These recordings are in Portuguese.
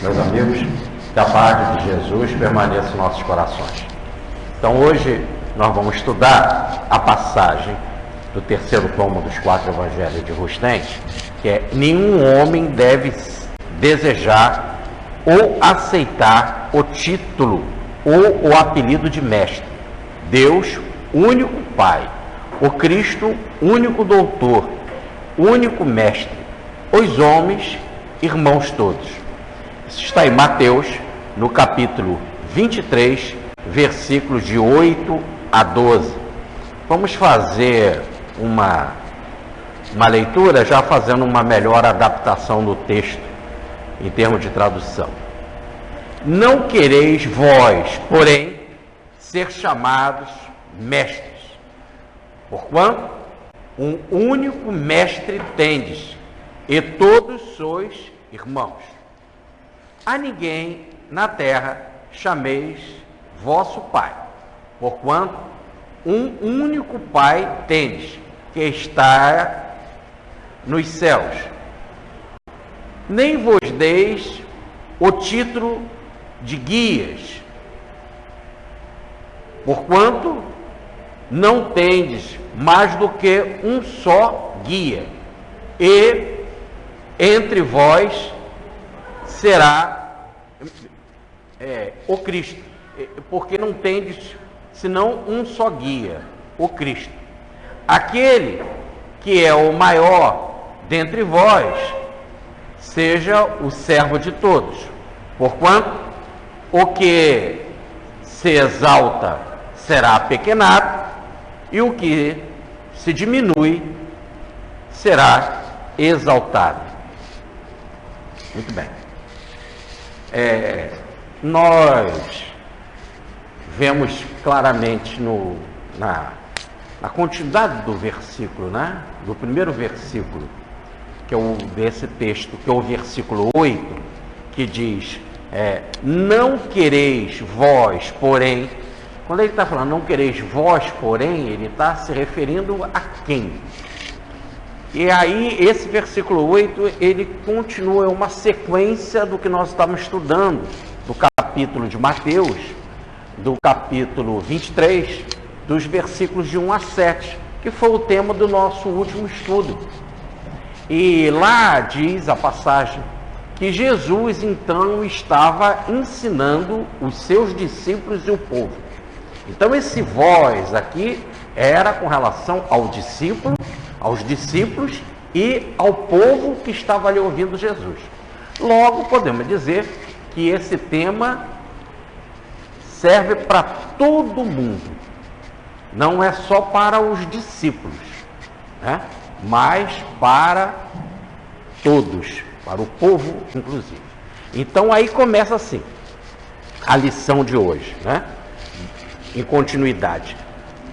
Meus amigos, que a paz de Jesus permaneça em nossos corações. Então hoje nós vamos estudar a passagem do terceiro tomo dos 4 evangelhos de Rustem, que é: nenhum homem deve desejar ou aceitar o título ou o apelido de mestre. Deus, único Pai, o Cristo, único doutor, único mestre, os homens, irmãos todos. Isso está em Mateus, no capítulo 23, versículos de 8 a 12. Vamos fazer uma leitura já fazendo uma melhor adaptação do texto em termos de tradução. Não quereis vós, porém, ser chamados mestres, porquanto um único mestre tendes, e todos sois irmãos. A ninguém na terra chameis vosso Pai, porquanto um único Pai tendes, que está nos céus. Nem vos deis o título de guias, porquanto não tendes mais do que um só guia, e entre vós será o Cristo, porque não tendes senão um só guia, o Cristo. Aquele que é o maior dentre vós, seja o servo de todos, porquanto o que se exalta será apequenado, e o que se diminui será exaltado. Muito bem. Nós vemos claramente na continuidade do versículo, né? Do primeiro versículo, que é desse texto, que é o versículo 8, que diz: não quereis vós, porém. Quando ele está falando não quereis vós, porém, ele está se referindo a quem? E aí, esse versículo 8, ele continua uma sequência do que nós estamos estudando, do capítulo de Mateus, do capítulo 23, dos versículos de 1 a 7, que foi o tema do nosso último estudo. E lá diz a passagem que Jesus, então, estava ensinando os seus discípulos e o povo. Então, esse vós aqui era com relação aos discípulos e ao povo que estava ali ouvindo Jesus. Logo, podemos dizer que esse tema serve para todo mundo. Não é só para os discípulos, né? Mas para todos, para o povo inclusive. Então aí começa assim a lição de hoje, né? Em continuidade.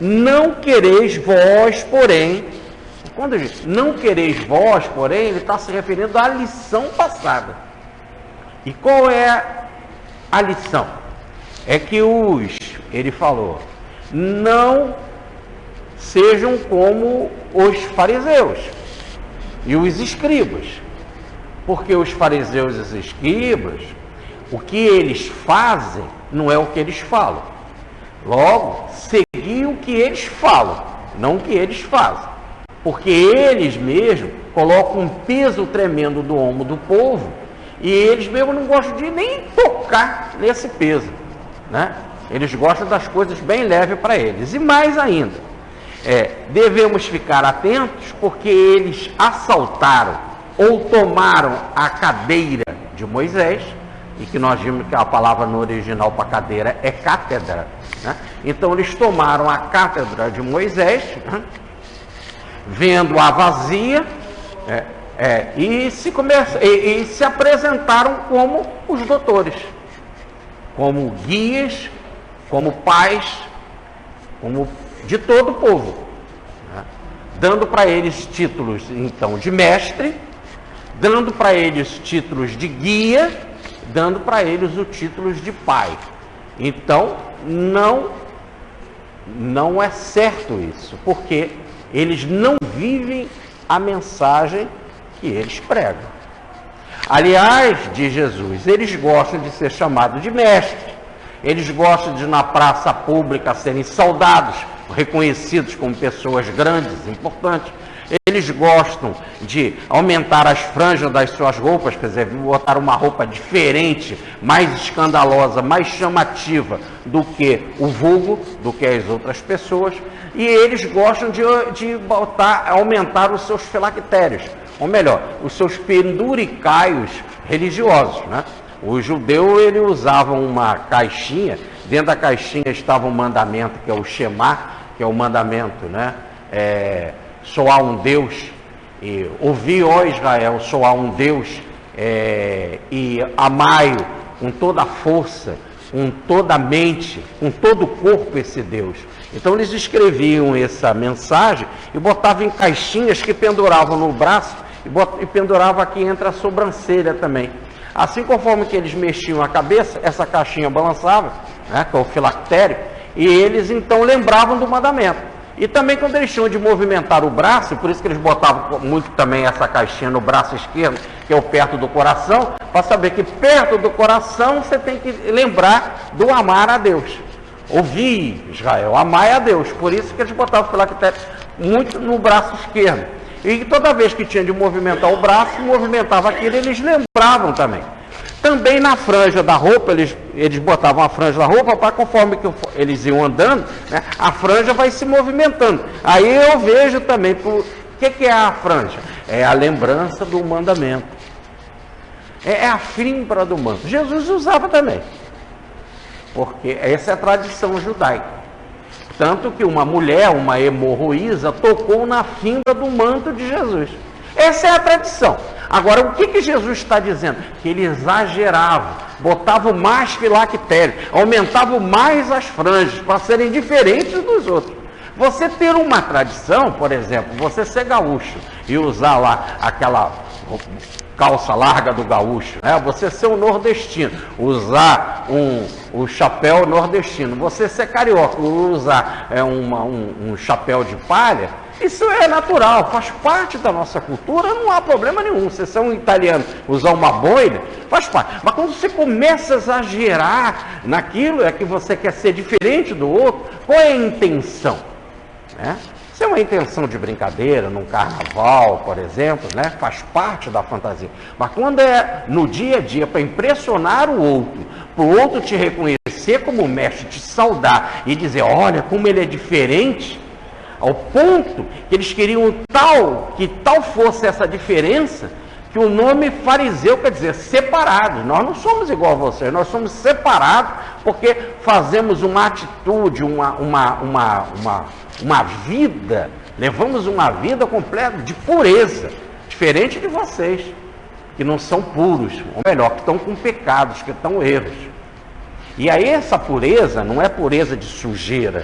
Não quereis vós, porém. Quando ele diz não quereis vós, porém, ele está se referindo à lição passada. E qual é a lição? É que ele falou, não sejam como os fariseus e os escribas, porque os fariseus e os escribas, o que eles fazem não é o que eles falam. Logo, seguir o que eles falam, não o que eles fazem, porque eles mesmos colocam um peso tremendo do ombro do povo e eles mesmos não gostam de nem tocar nesse peso, né? Eles gostam das coisas bem leves para eles. E mais ainda, devemos ficar atentos, porque eles assaltaram ou tomaram a cadeira de Moisés, e que nós vimos que a palavra no original para cadeira é cátedra, né? Então eles tomaram a cátedra de Moisés, né? Vendo-a vazia, e se apresentaram como os doutores, como guias, como pais, como de todo o povo, né? Dando para eles títulos, então, de mestre, dando para eles títulos de guia, dando para eles os títulos de pai. Então, não é certo isso, porque eles não vivem a mensagem que eles pregam. Aliás, diz Jesus, eles gostam de ser chamados de mestres, eles gostam de na praça pública serem saudados, reconhecidos como pessoas grandes, importantes. Eles gostam de aumentar as franjas das suas roupas, quer dizer, botar uma roupa diferente, mais escandalosa, mais chamativa do que o vulgo, do que as outras pessoas. E eles gostam de aumentar os seus filactérios, ou melhor, os seus penduricaios religiosos, né? O judeu, ele usava uma caixinha, dentro da caixinha estava um mandamento, que é o Shema, que é o mandamento, né? Só há um Deus, e ouvi, ó Israel, só há um Deus, e amai-o com toda a força, com toda a mente, com todo o corpo esse Deus. Então eles escreviam essa mensagem e botavam em caixinhas que penduravam no braço e penduravam aqui entre a sobrancelha também. Assim, conforme que eles mexiam a cabeça, essa caixinha balançava, né, que é o filactério, e eles então lembravam do mandamento. E também quando eles tinham de movimentar o braço, por isso que eles botavam muito também essa caixinha no braço esquerdo, que é o perto do coração, para saber que perto do coração você tem que lembrar do amar a Deus. Ouvi, Israel, amai a Deus. Por isso que eles botavam o filactério muito no braço esquerdo. E toda vez que tinha de movimentar o braço, movimentava aquilo, eles lembravam também. Também na franja da roupa, eles botavam a franja da roupa para conforme que eles iam andando, né, a franja vai se movimentando. Aí eu vejo também, o que é a franja? É a lembrança do mandamento. É a fímbra do manto. Jesus usava também, porque essa é a tradição judaica. Tanto que uma mulher, uma hemorroísa, tocou na fímbra do manto de Jesus. Essa é a tradição. Agora, o que Jesus está dizendo? Que ele exagerava, botava mais filactério, aumentava mais as franjas, para serem diferentes dos outros. Você ter uma tradição, por exemplo, você ser gaúcho e usar lá aquela calça larga do gaúcho, né? Você ser um nordestino, usar o chapéu nordestino, você ser carioca, usar um chapéu de palha, isso é natural, faz parte da nossa cultura, não há problema nenhum. Se você é um italiano, usar uma boina, faz parte. Mas quando você começa a exagerar naquilo, é que você quer ser diferente do outro, qual é a intenção? Né? Se é uma intenção de brincadeira, num carnaval, por exemplo, né, faz parte da fantasia. Mas quando é no dia a dia, para impressionar o outro, para o outro te reconhecer como mestre, te saudar e dizer, olha como ele é diferente, ao ponto que eles queriam que tal fosse essa diferença, que o nome fariseu quer dizer separados. Nós não somos igual a vocês, nós somos separados porque fazemos uma atitude, uma vida, levamos uma vida completa de pureza, diferente de vocês, que não são puros, ou melhor, que estão com pecados, que estão erros. E aí essa pureza não é pureza de sujeira,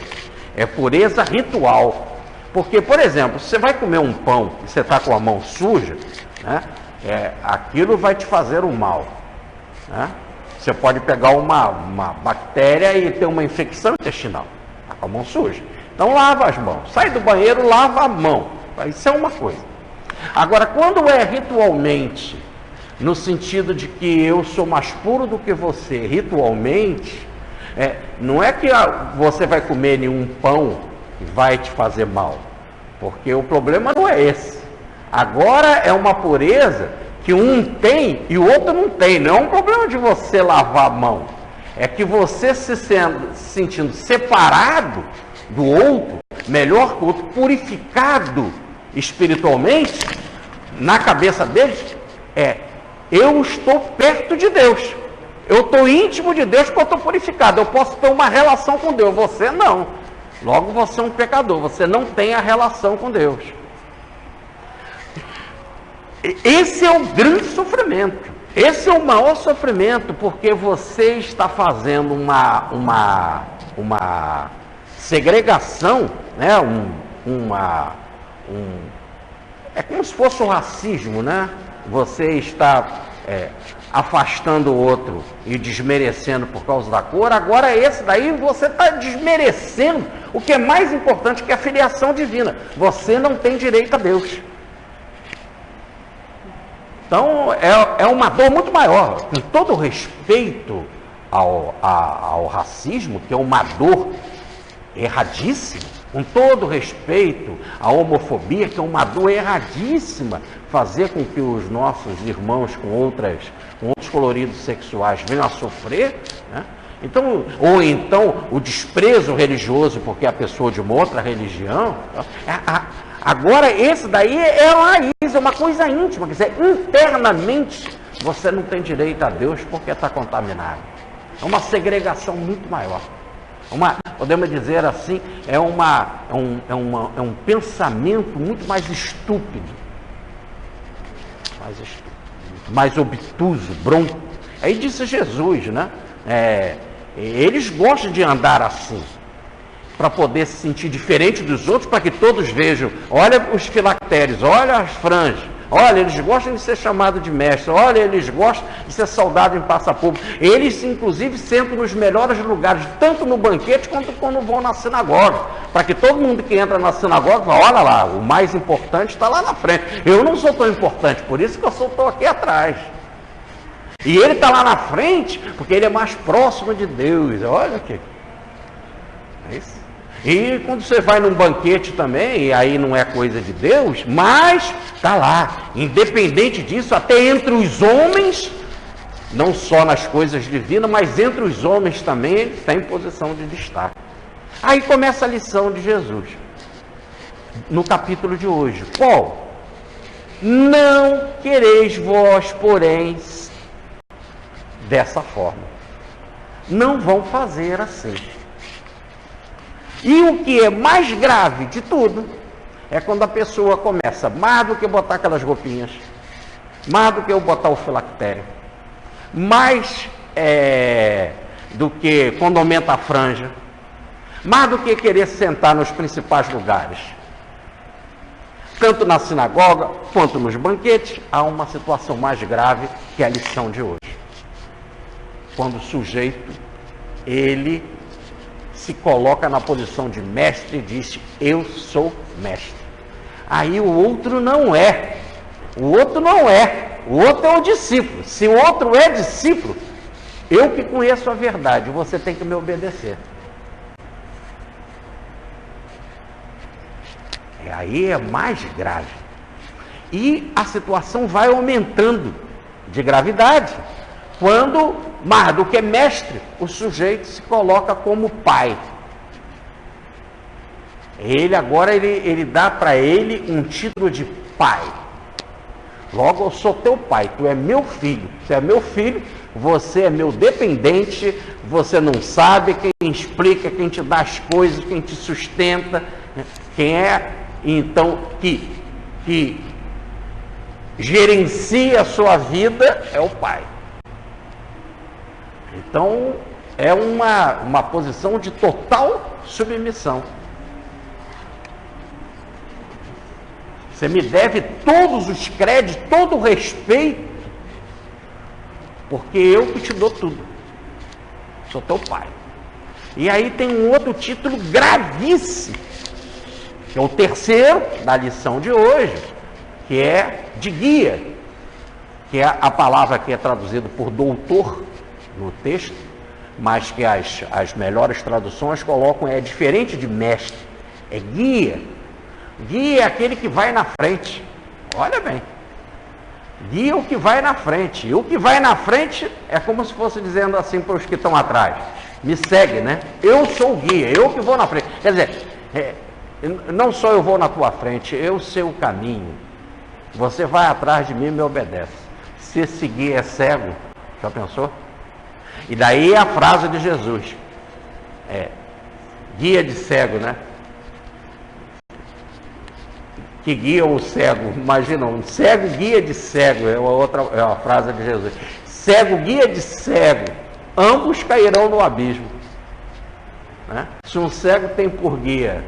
é pureza ritual. Porque, por exemplo, se você vai comer um pão e você está com a mão suja, né, aquilo vai te fazer um mal. Né? Você pode pegar uma bactéria e ter uma infecção intestinal, está com a mão suja. Então lava as mãos, sai do banheiro, lava a mão. Isso é uma coisa. Agora, quando é ritualmente, no sentido de que eu sou mais puro do que você, ritualmente, não é que você vai comer nenhum pão que vai te fazer mal, porque o problema não é esse. Agora é uma pureza que um tem e o outro não tem. Não é um problema de você lavar a mão, é que você se sentindo separado do outro, melhor que o outro, purificado espiritualmente, na cabeça deles, eu estou perto de Deus, eu estou íntimo de Deus porque eu estou purificado, eu posso ter uma relação com Deus, você não. Logo você é um pecador, você não tem a relação com Deus. Esse é o grande sofrimento, esse é o maior sofrimento, porque você está fazendo uma segregação, né? É como se fosse um racismo, né? Você está afastando o outro e desmerecendo por causa da cor. Agora esse daí você está desmerecendo o que é mais importante, que é a filiação divina. Você não tem direito a Deus. Então, é uma dor muito maior. Com todo respeito ao racismo, que é uma dor erradíssima, com todo respeito à homofobia, que é uma dor erradíssima, fazer com que os nossos irmãos com outros coloridos sexuais venham a sofrer, né? Então, ou então o desprezo religioso porque é a pessoa de uma outra religião. Agora, esse daí é uma raiz, é uma coisa íntima, quer dizer, internamente você não tem direito a Deus porque está contaminado. É uma segregação muito maior. Podemos dizer assim, é um pensamento muito mais estúpido, mais obtuso, bronco. Aí disse Jesus, né? Eles gostam de andar assim, para poder se sentir diferente dos outros, para que todos vejam, olha os filactérios, olha as franjas, olha, eles gostam de ser chamados de mestre, olha, eles gostam de ser soldado em praça pública. Eles, inclusive, sentam nos melhores lugares, tanto no banquete quanto quando vão na sinagoga, para que todo mundo que entra na sinagoga fala, olha lá, o mais importante está lá na frente. Eu não sou tão importante, por isso que eu estou aqui atrás. E ele está lá na frente, porque ele é mais próximo de Deus. Olha aqui. É isso. E quando você vai num banquete também, e aí não é coisa de Deus, mas está lá. Independente disso, até entre os homens, não só nas coisas divinas, mas entre os homens também, ele está em posição de destaque. Aí começa a lição de Jesus, no capítulo de hoje. Qual? Não quereis vós, porém, dessa forma. Não vão fazer assim. E o que é mais grave de tudo é quando a pessoa começa, mais do que botar aquelas roupinhas, mais do que eu botar o filactério, mais do que quando aumenta a franja, mais do que querer sentar nos principais lugares, tanto na sinagoga quanto nos banquetes, há uma situação mais grave que é a lição de hoje. Quando o sujeito, ele se coloca na posição de mestre e diz, eu sou mestre. Aí o outro não é. O outro não é. O outro é o discípulo. Se o outro é discípulo, eu que conheço a verdade, você tem que me obedecer. Aí é mais grave. E a situação vai aumentando de gravidade. Quando, mais do que mestre, o sujeito se coloca como pai. Ele agora, ele dá para ele um título de pai. Logo, eu sou teu pai, tu é meu filho. Você é meu filho, você é meu dependente, você não sabe, quem explica, quem te dá as coisas, quem te sustenta, quem é, então, que gerencia a sua vida é o pai. Então, é uma posição de total submissão. Você me deve todos os créditos, todo o respeito, porque eu que te dou tudo. Sou teu pai. E aí tem um outro título gravíssimo, que é o terceiro da lição de hoje, que é de guia, que é a palavra que é traduzida por doutor no texto, mas que as melhores traduções colocam é diferente de mestre, é guia. Guia é aquele que vai na frente. Olha bem, guia é o que vai na frente. E o que vai na frente é como se fosse dizendo assim para os que estão atrás, me segue, né? Eu sou o guia, eu que vou na frente. Quer dizer, não só eu vou na tua frente, eu sei o caminho. Você vai atrás de mim e me obedece. Se esse guia é cego, já pensou? E daí a frase de Jesus, guia de cego, né? Que guia o cego, imagina, um cego guia de cego, é a frase de Jesus. Cego guia de cego, ambos cairão no abismo. Né? Se um cego tem por guia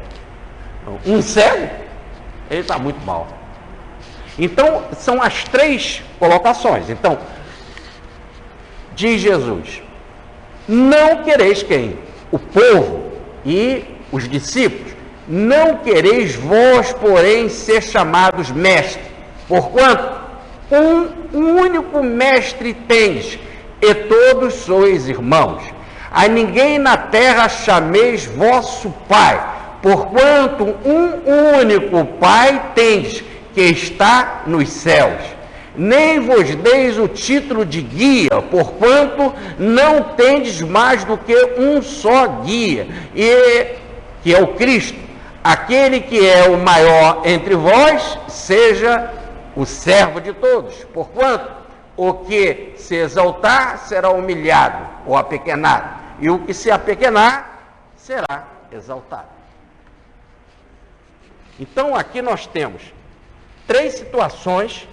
um cego, ele está muito mal. Então, são as três colocações. Então, diz Jesus, não quereis quem? O povo e os discípulos. Não quereis vós, porém, ser chamados mestres. Porquanto? Um único mestre tendes, e todos sois irmãos. A ninguém na terra chameis vosso Pai, porquanto um único Pai tendes, que está nos céus. Nem vos deis o título de guia, porquanto não tendes mais do que um só guia, e que é o Cristo. Aquele que é o maior entre vós, seja o servo de todos. Porquanto o que se exaltar será humilhado ou apequenado, e o que se apequenar será exaltado. Então aqui nós temos 3 situações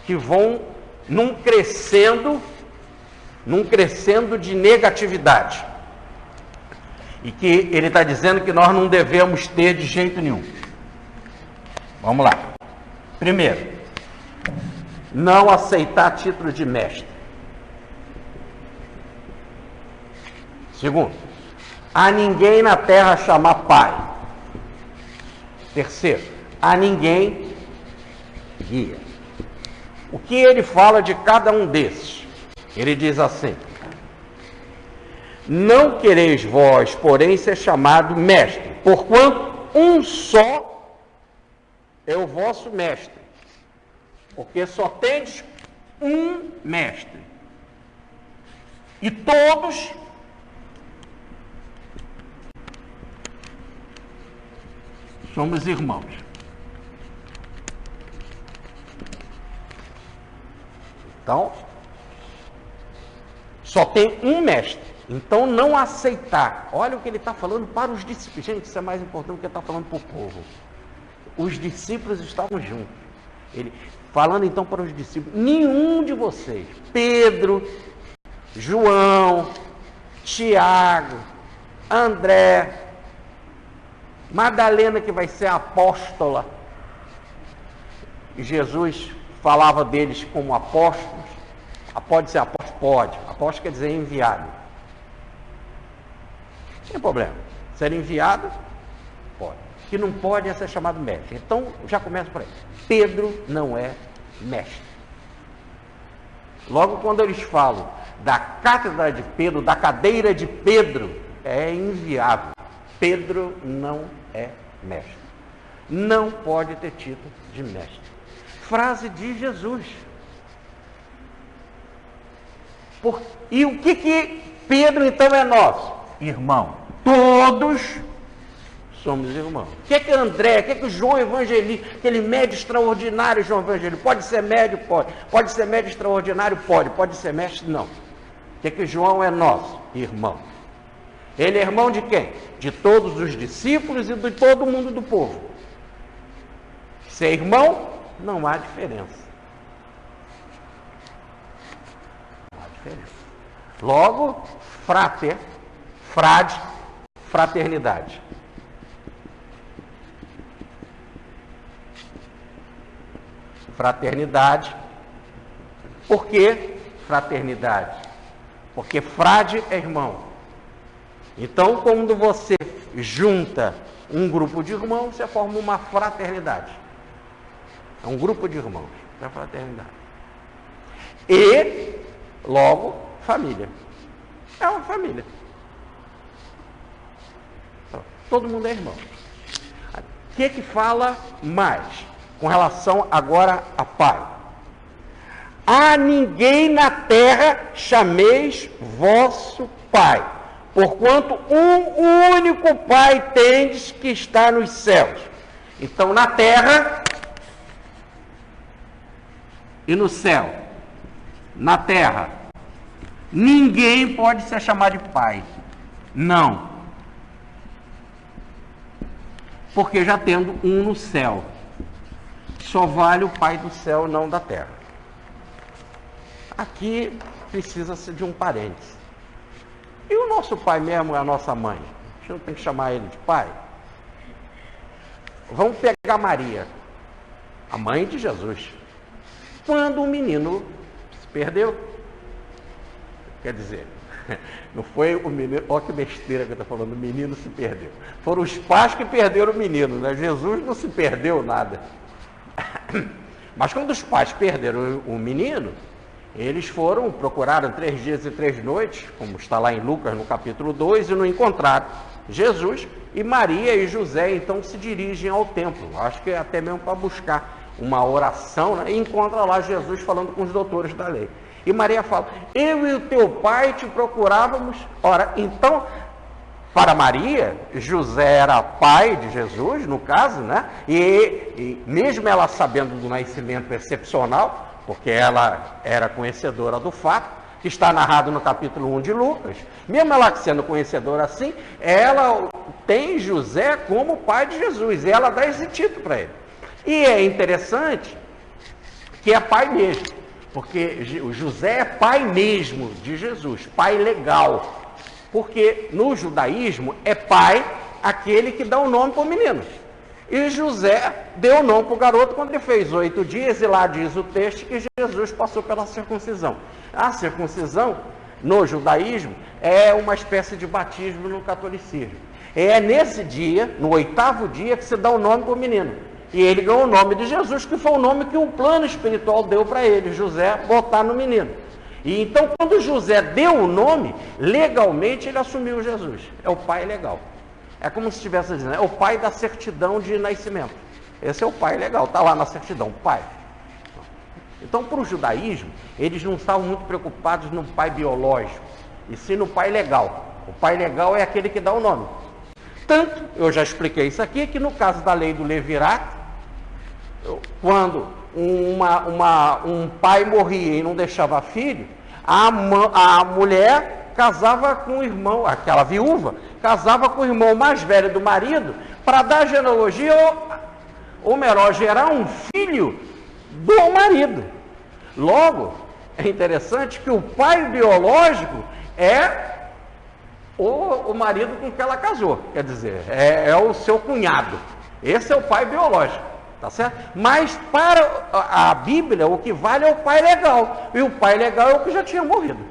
que vão num crescendo de negatividade. E que ele está dizendo que nós não devemos ter de jeito nenhum. Vamos lá. Primeiro, não aceitar título de mestre. Segundo, a ninguém na terra chamar pai. Terceiro, a ninguém guia. O que ele fala de cada um desses? Ele diz assim: não quereis vós, porém, ser chamado mestre, porquanto um só é o vosso mestre, porque só tendes um mestre, e todos somos irmãos. Então, só tem um mestre. Então, não aceitar. Olha o que ele está falando para os discípulos. Gente, isso é mais importante do que ele está falando para o povo. Os discípulos estavam juntos. Ele falando então para os discípulos: nenhum de vocês, Pedro, João, Tiago, André, Madalena, que vai ser a apóstola, e Jesus falava deles como apóstolos. Pode ser apóstolo? Pode. Apóstolo quer dizer enviado. Sem problema. Ser enviado? Pode. O que não pode é ser chamado mestre. Então, já começa por aí. Pedro não é mestre. Logo quando eles falam da cátedra de Pedro, da cadeira de Pedro, é enviado. Pedro não é mestre. Não pode ter título de mestre. Frase de Jesus. E o que Pedro então é nosso? Irmão. Todos somos irmãos. O que André, o que João Evangelista, aquele médio extraordinário João Evangelista, pode ser médio? Pode. Pode ser médio extraordinário? Pode. Pode ser mestre? Não. O que João é nosso? Irmão. Ele é irmão de quem? De todos os discípulos e de todo mundo do povo. Ser irmão, não há diferença. Não há diferença. Logo, frater, frade, fraternidade. Fraternidade. Por que fraternidade? Porque frade é irmão. Então, quando você junta um grupo de irmãos, você forma uma fraternidade. É um grupo de irmãos. É fraternidade. E, logo, família. É uma família. Todo mundo é irmão. O que fala mais com relação agora a pai? A ninguém na terra chameis vosso pai, porquanto um único pai tendes, que está nos céus. Então, na terra e no céu. Na terra, ninguém pode ser chamado de pai. Não. Porque já tendo um no céu, só vale o pai do céu, não da terra. Aqui precisa-se de um parênteses. E o nosso pai mesmo é a nossa mãe? A gente não tem que chamar ele de pai? Vamos pegar Maria, a mãe de Jesus. Quando o menino se perdeu, quer dizer, não foi o menino, olha que besteira que eu estou falando, o menino se perdeu. Foram os pais que perderam o menino, né? Jesus não se perdeu nada. Mas quando os pais perderam o menino, eles procuraram 3 dias e 3 noites, como está lá em Lucas, no capítulo 2, e não encontraram Jesus. E Maria e José, então, se dirigem ao templo. Acho que até mesmo para buscar uma oração, né? E encontra lá Jesus falando com os doutores da lei. E Maria fala: eu e o teu pai te procurávamos. Ora, então, para Maria, José era pai de Jesus, no caso, né? E mesmo ela sabendo do nascimento excepcional, porque ela era conhecedora do fato, que está narrado no capítulo 1 de Lucas, mesmo ela sendo conhecedora assim, ela tem José como pai de Jesus, e ela dá esse título para ele. E é interessante que é pai mesmo, porque o José é pai mesmo de Jesus, pai legal. Porque no judaísmo é pai aquele que dá o nome para o menino. E José deu o nome para o garoto quando ele fez 8 dias, e lá diz o texto que Jesus passou pela circuncisão. A circuncisão, no judaísmo, é uma espécie de batismo no catolicismo. É nesse dia, no 8º dia, que se dá o nome para o menino. E ele ganhou o nome de Jesus, que foi o nome que o plano espiritual deu para ele, José, botar no menino. E então, quando José deu o nome, legalmente ele assumiu Jesus. É o pai legal. É como se estivesse dizendo, é o pai da certidão de nascimento. Esse é o pai legal, está lá na certidão, pai. Então, para o judaísmo, eles não estavam muito preocupados no pai biológico, e sim no pai legal. O pai legal é aquele que dá o nome. Tanto, eu já expliquei isso aqui, que no caso da lei do levirato, quando um pai morria e não deixava filho, a mulher casava com o irmão, aquela viúva, casava com o irmão mais velho do marido, para dar genealogia, ou melhor, gerar um filho do marido. Logo, é interessante que o pai biológico é o marido com que ela casou, quer dizer, é o seu cunhado. Esse é o pai biológico, tá certo? Mas para a Bíblia, o que vale é o pai legal, e o pai legal é o que já tinha morrido.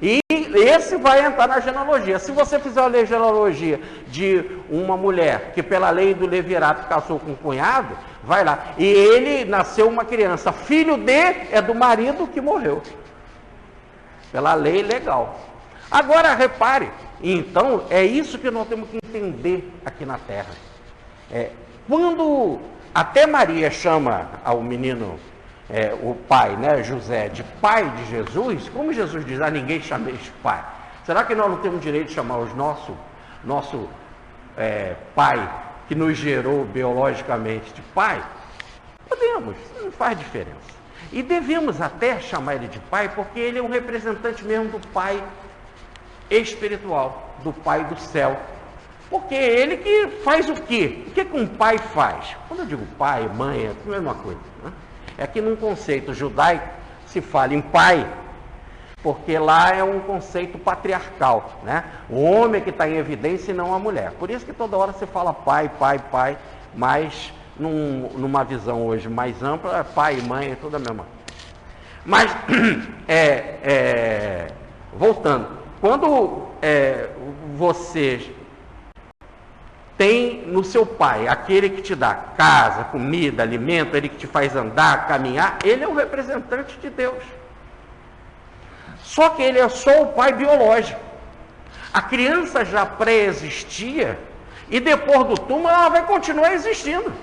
E esse vai entrar na genealogia. Se você fizer a genealogia de uma mulher que pela lei do levirato casou com um cunhado, vai lá, e ele nasceu uma criança, filho é do marido que morreu, pela lei legal. Agora repare, então é isso que nós temos que entender aqui na terra. Quando até Maria chama ao menino, o pai, né, José, de pai de Jesus, como Jesus diz, a ninguém chameis de pai. Será que nós não temos direito de chamar os nosso pai, que nos gerou biologicamente, de pai? Podemos, não faz diferença. E devemos até chamar ele de pai, porque ele é um representante mesmo do pai espiritual, do pai do céu. Porque é ele que faz o quê? O que um pai faz? Quando eu digo pai, mãe, é a mesma coisa, né? É que num conceito judaico se fala em pai, porque lá é um conceito patriarcal, né? O homem que está em evidência e não a mulher. Por isso que toda hora se fala pai, pai, pai, mas numa visão hoje mais ampla, pai e mãe é tudo a mesma. Mas, voltando, quando você tem no seu pai aquele que te dá casa, comida, alimento, ele que te faz andar, caminhar, ele é o representante de Deus. Só que ele é só o pai biológico. A criança já pré-existia e depois do túmulo ela vai continuar existindo.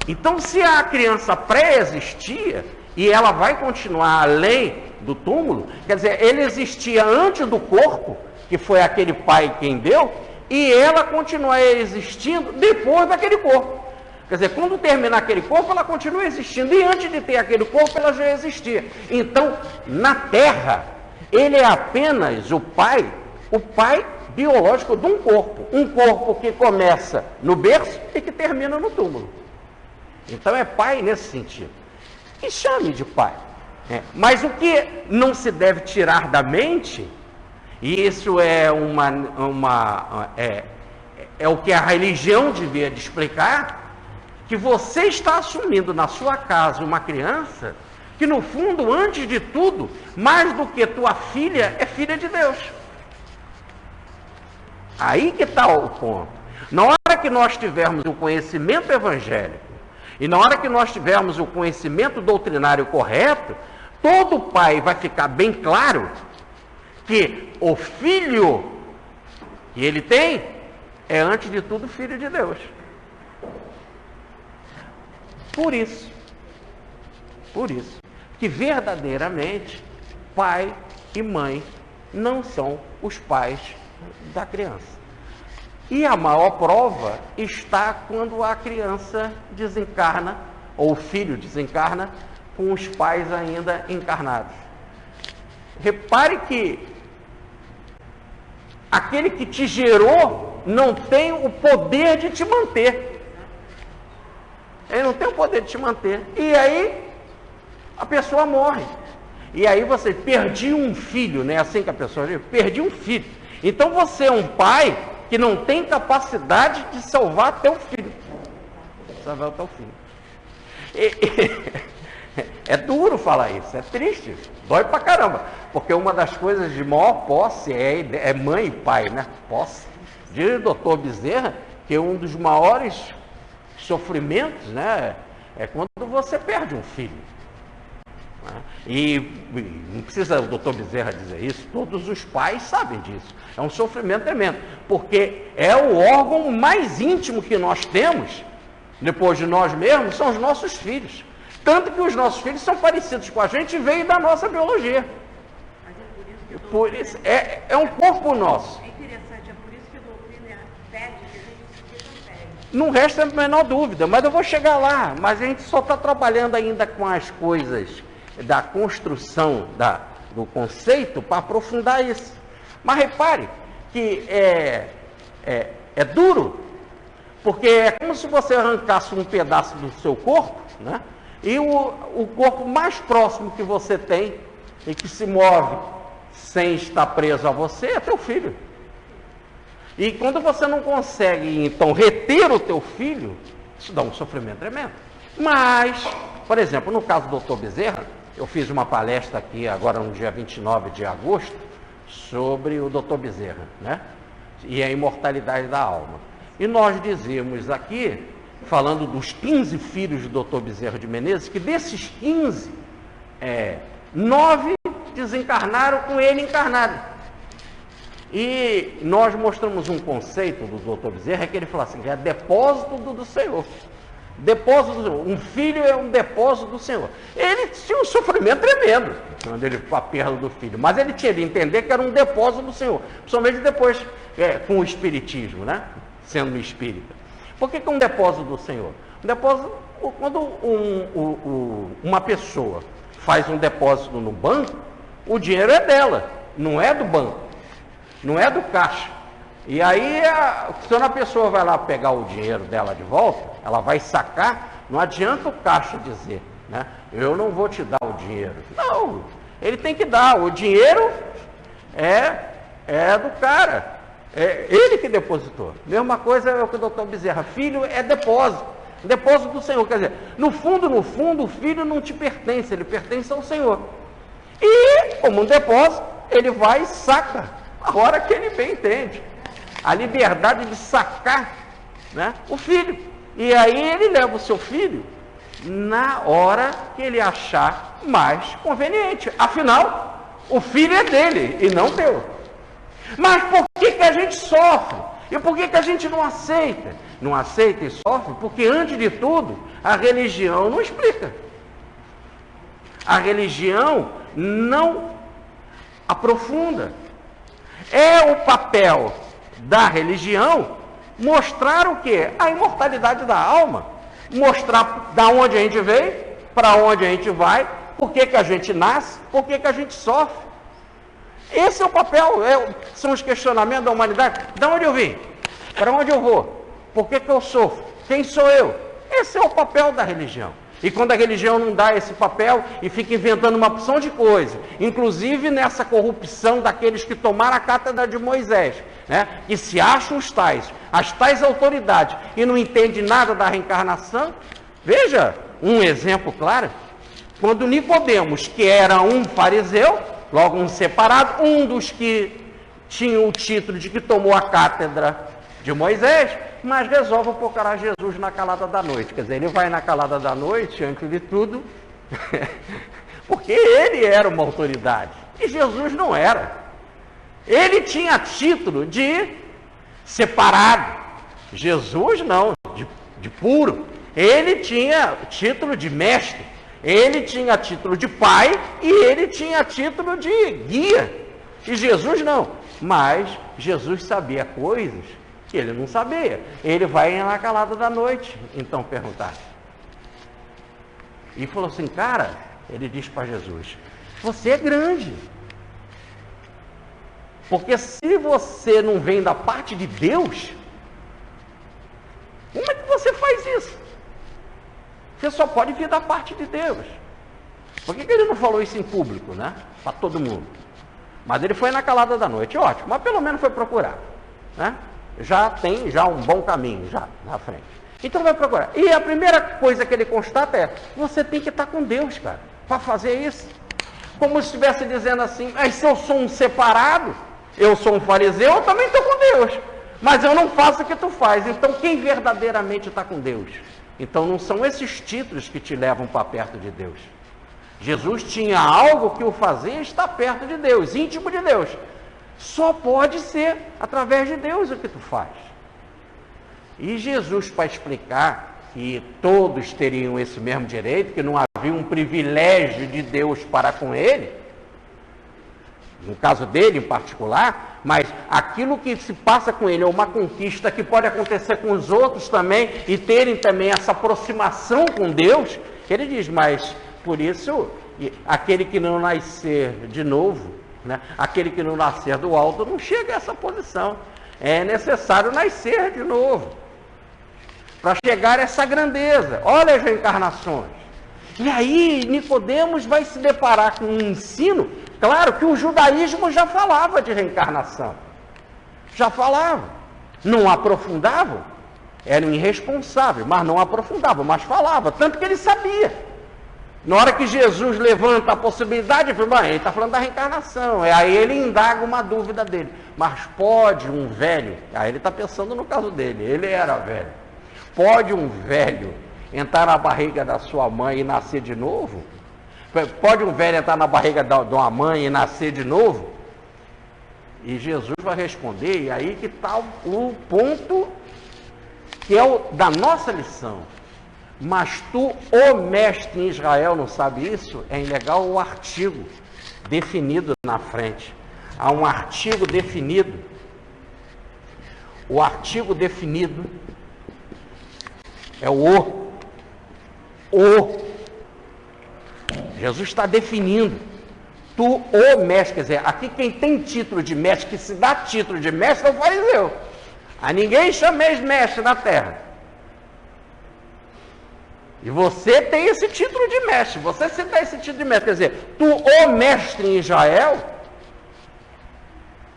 Então, se a criança pré-existia e ela vai continuar além do túmulo, quer dizer, ele existia antes do corpo, que foi aquele pai quem deu, e ela continua existindo depois daquele corpo. Quer dizer, quando terminar aquele corpo, ela continua existindo, e antes de ter aquele corpo, ela já existia. Então, na Terra, ele é apenas o pai biológico de um corpo que começa no berço e que termina no túmulo. Então, é pai nesse sentido. E chame de pai. Mas o que não se deve tirar da mente, e isso é o que a religião devia de explicar, que você está assumindo na sua casa uma criança que, no fundo, antes de tudo, mais do que tua filha, é filha de Deus. Aí que está o ponto. Na hora que nós tivermos o conhecimento evangélico, e na hora que nós tivermos o conhecimento doutrinário correto, todo pai vai ficar bem claro que o filho que ele tem é, antes de tudo, filho de Deus. Por isso, que verdadeiramente pai e mãe não são os pais da criança. E a maior prova está quando a criança desencarna, ou o filho desencarna, com os pais ainda encarnados. Repare que aquele que te gerou não tem o poder de te manter. Ele não tem o poder de te manter. E aí a pessoa morre. E aí você perdi um filho, né? Assim que a pessoa diz, perdi um filho. Então você é um pai que não tem capacidade de salvar teu filho. Salvar o teu filho. É duro falar isso, é triste, dói pra caramba. Porque uma das coisas de maior posse é mãe e pai, né? Posse. Diz o doutor Bezerra que um dos maiores sofrimentos, né, é quando você perde um filho. E não precisa o doutor Bezerra dizer isso, todos os pais sabem disso. É um sofrimento tremendo, porque é o órgão mais íntimo que nós temos, depois de nós mesmos, são os nossos filhos. Tanto que os nossos filhos são parecidos com a gente e veio da nossa biologia. Mas é por isso que é um corpo nosso. É interessante, é por isso que a doutrina pede que a gente não pede. Não resta a menor dúvida, mas eu vou chegar lá. Mas a gente só está trabalhando ainda com as coisas da construção do conceito para aprofundar isso. Mas repare que é duro, porque é como se você arrancasse um pedaço do seu corpo, né? E o corpo mais próximo que você tem e que se move sem estar preso a você é teu filho. E quando você não consegue, então, reter o teu filho, isso dá um sofrimento tremendo. Mas, por exemplo, no caso do Dr. Bezerra, eu fiz uma palestra aqui agora no dia 29 de agosto sobre o Dr. Bezerra, né? E a imortalidade da alma. E nós dizíamos aqui, falando dos 15 filhos do Dr. Bezerra de Menezes, que desses 15, 9 desencarnaram com ele encarnado. E nós mostramos um conceito do Dr. Bezerra, que ele falou assim, que é depósito do Senhor. Depósito do Senhor. Um filho é um depósito do Senhor. Ele tinha um sofrimento tremendo quando ele com a perda do filho, mas ele tinha de entender que era um depósito do Senhor, principalmente depois com o espiritismo, né? Sendo espírita. Por que é um depósito do Senhor? Um depósito, quando uma pessoa faz um depósito no banco, o dinheiro é dela, não é do banco, não é do caixa. E aí, quando a pessoa vai lá pegar o dinheiro dela de volta, ela vai sacar, não adianta o caixa dizer, né? Eu não vou te dar o dinheiro. Não, ele tem que dar, o dinheiro é do cara. É ele que depositou. Mesma coisa é o que o doutor Bezerra. Filho é depósito. Depósito do Senhor. Quer dizer, no fundo, o filho não te pertence, ele pertence ao Senhor. E, como um depósito, ele vai e saca a hora que ele bem entende. A liberdade de sacar, né, o filho. E aí ele leva o seu filho na hora que ele achar mais conveniente. Afinal, o filho é dele e não teu. Mas por que a gente sofre? E por que a gente não aceita? Não aceita e sofre porque, antes de tudo, a religião não explica. A religião não aprofunda. É o papel da religião mostrar o quê? A imortalidade da alma. Mostrar da onde a gente veio, para onde a gente vai, por que a gente nasce, por que a gente sofre. Esse é o papel, são os questionamentos da humanidade. De onde eu vim? Para onde eu vou? Por que eu sofro? Quem sou eu? Esse é o papel da religião. E quando a religião não dá esse papel e fica inventando uma opção de coisa, inclusive nessa corrupção daqueles que tomaram a cátedra de Moisés, né? Que se acham as tais autoridades e não entendem nada da reencarnação. Veja um exemplo claro. Quando Nicodemos, que era um fariseu, logo um separado, um dos que tinha o título de que tomou a cátedra de Moisés, mas resolve procurar Jesus na calada da noite. Quer dizer, ele vai na calada da noite, antes de tudo, porque ele era uma autoridade, e Jesus não era. Ele tinha título de separado, Jesus não, de puro. Ele tinha título de mestre, ele tinha título de pai, e ele tinha título de guia. E Jesus não, mas Jesus sabia coisas que ele não sabia. Ele vai na calada da noite, então perguntar. E falou assim, cara, ele diz para Jesus, você é grande. Porque se você não vem da parte de Deus, como é que você faz isso? Você só pode vir da parte de Deus. Por que ele não falou isso em público, né? Para todo mundo. Mas ele foi na calada da noite, ótimo, mas pelo menos foi procurar, né? Já tem um bom caminho já na frente. Então vai procurar. E a primeira coisa que ele constata é, você tem que estar com Deus, cara, para fazer isso. Como se estivesse dizendo assim, mas se eu sou um separado, eu sou um fariseu, eu também estou com Deus. Mas eu não faço o que tu faz. Então quem verdadeiramente está com Deus? Então não são esses títulos que te levam para perto de Deus. Jesus tinha algo que o fazia estar perto de Deus, íntimo de Deus. Só pode ser através de Deus o que tu faz. E Jesus, para explicar que todos teriam esse mesmo direito, que não havia um privilégio de Deus para com ele, no caso dele em particular, mas aquilo que se passa com ele é uma conquista que pode acontecer com os outros também, e terem também essa aproximação com Deus, ele diz, mas por isso, aquele que não nascer de novo, né, aquele que não nascer do alto, não chega a essa posição. É necessário nascer de novo, para chegar a essa grandeza. Olha as reencarnações. E aí Nicodemos vai se deparar com um ensino, claro que o judaísmo já falava de reencarnação, já falava, não aprofundava, era irresponsável, mas não aprofundava, mas falava, tanto que ele sabia. Na hora que Jesus levanta a possibilidade, ele está falando da reencarnação, aí ele indaga uma dúvida dele, mas pode um velho, aí ele está pensando no caso dele, ele era velho, pode um velho entrar na barriga da sua mãe e nascer de novo? Pode um velho entrar na barriga de uma mãe e nascer de novo? E Jesus vai responder, e aí que está o ponto que é o da nossa lição. Mas tu, ô mestre em Israel, não sabe isso? É legal o artigo definido na frente. Há um artigo definido. O artigo definido é o. Jesus está definindo. Tu, ô mestre, quer dizer, aqui quem tem título de mestre, que se dá título de mestre, é o fariseu. A ninguém chameis mestre na terra. E você tem esse título de mestre, você se dá esse título de mestre, quer dizer, tu, ô mestre em Israel.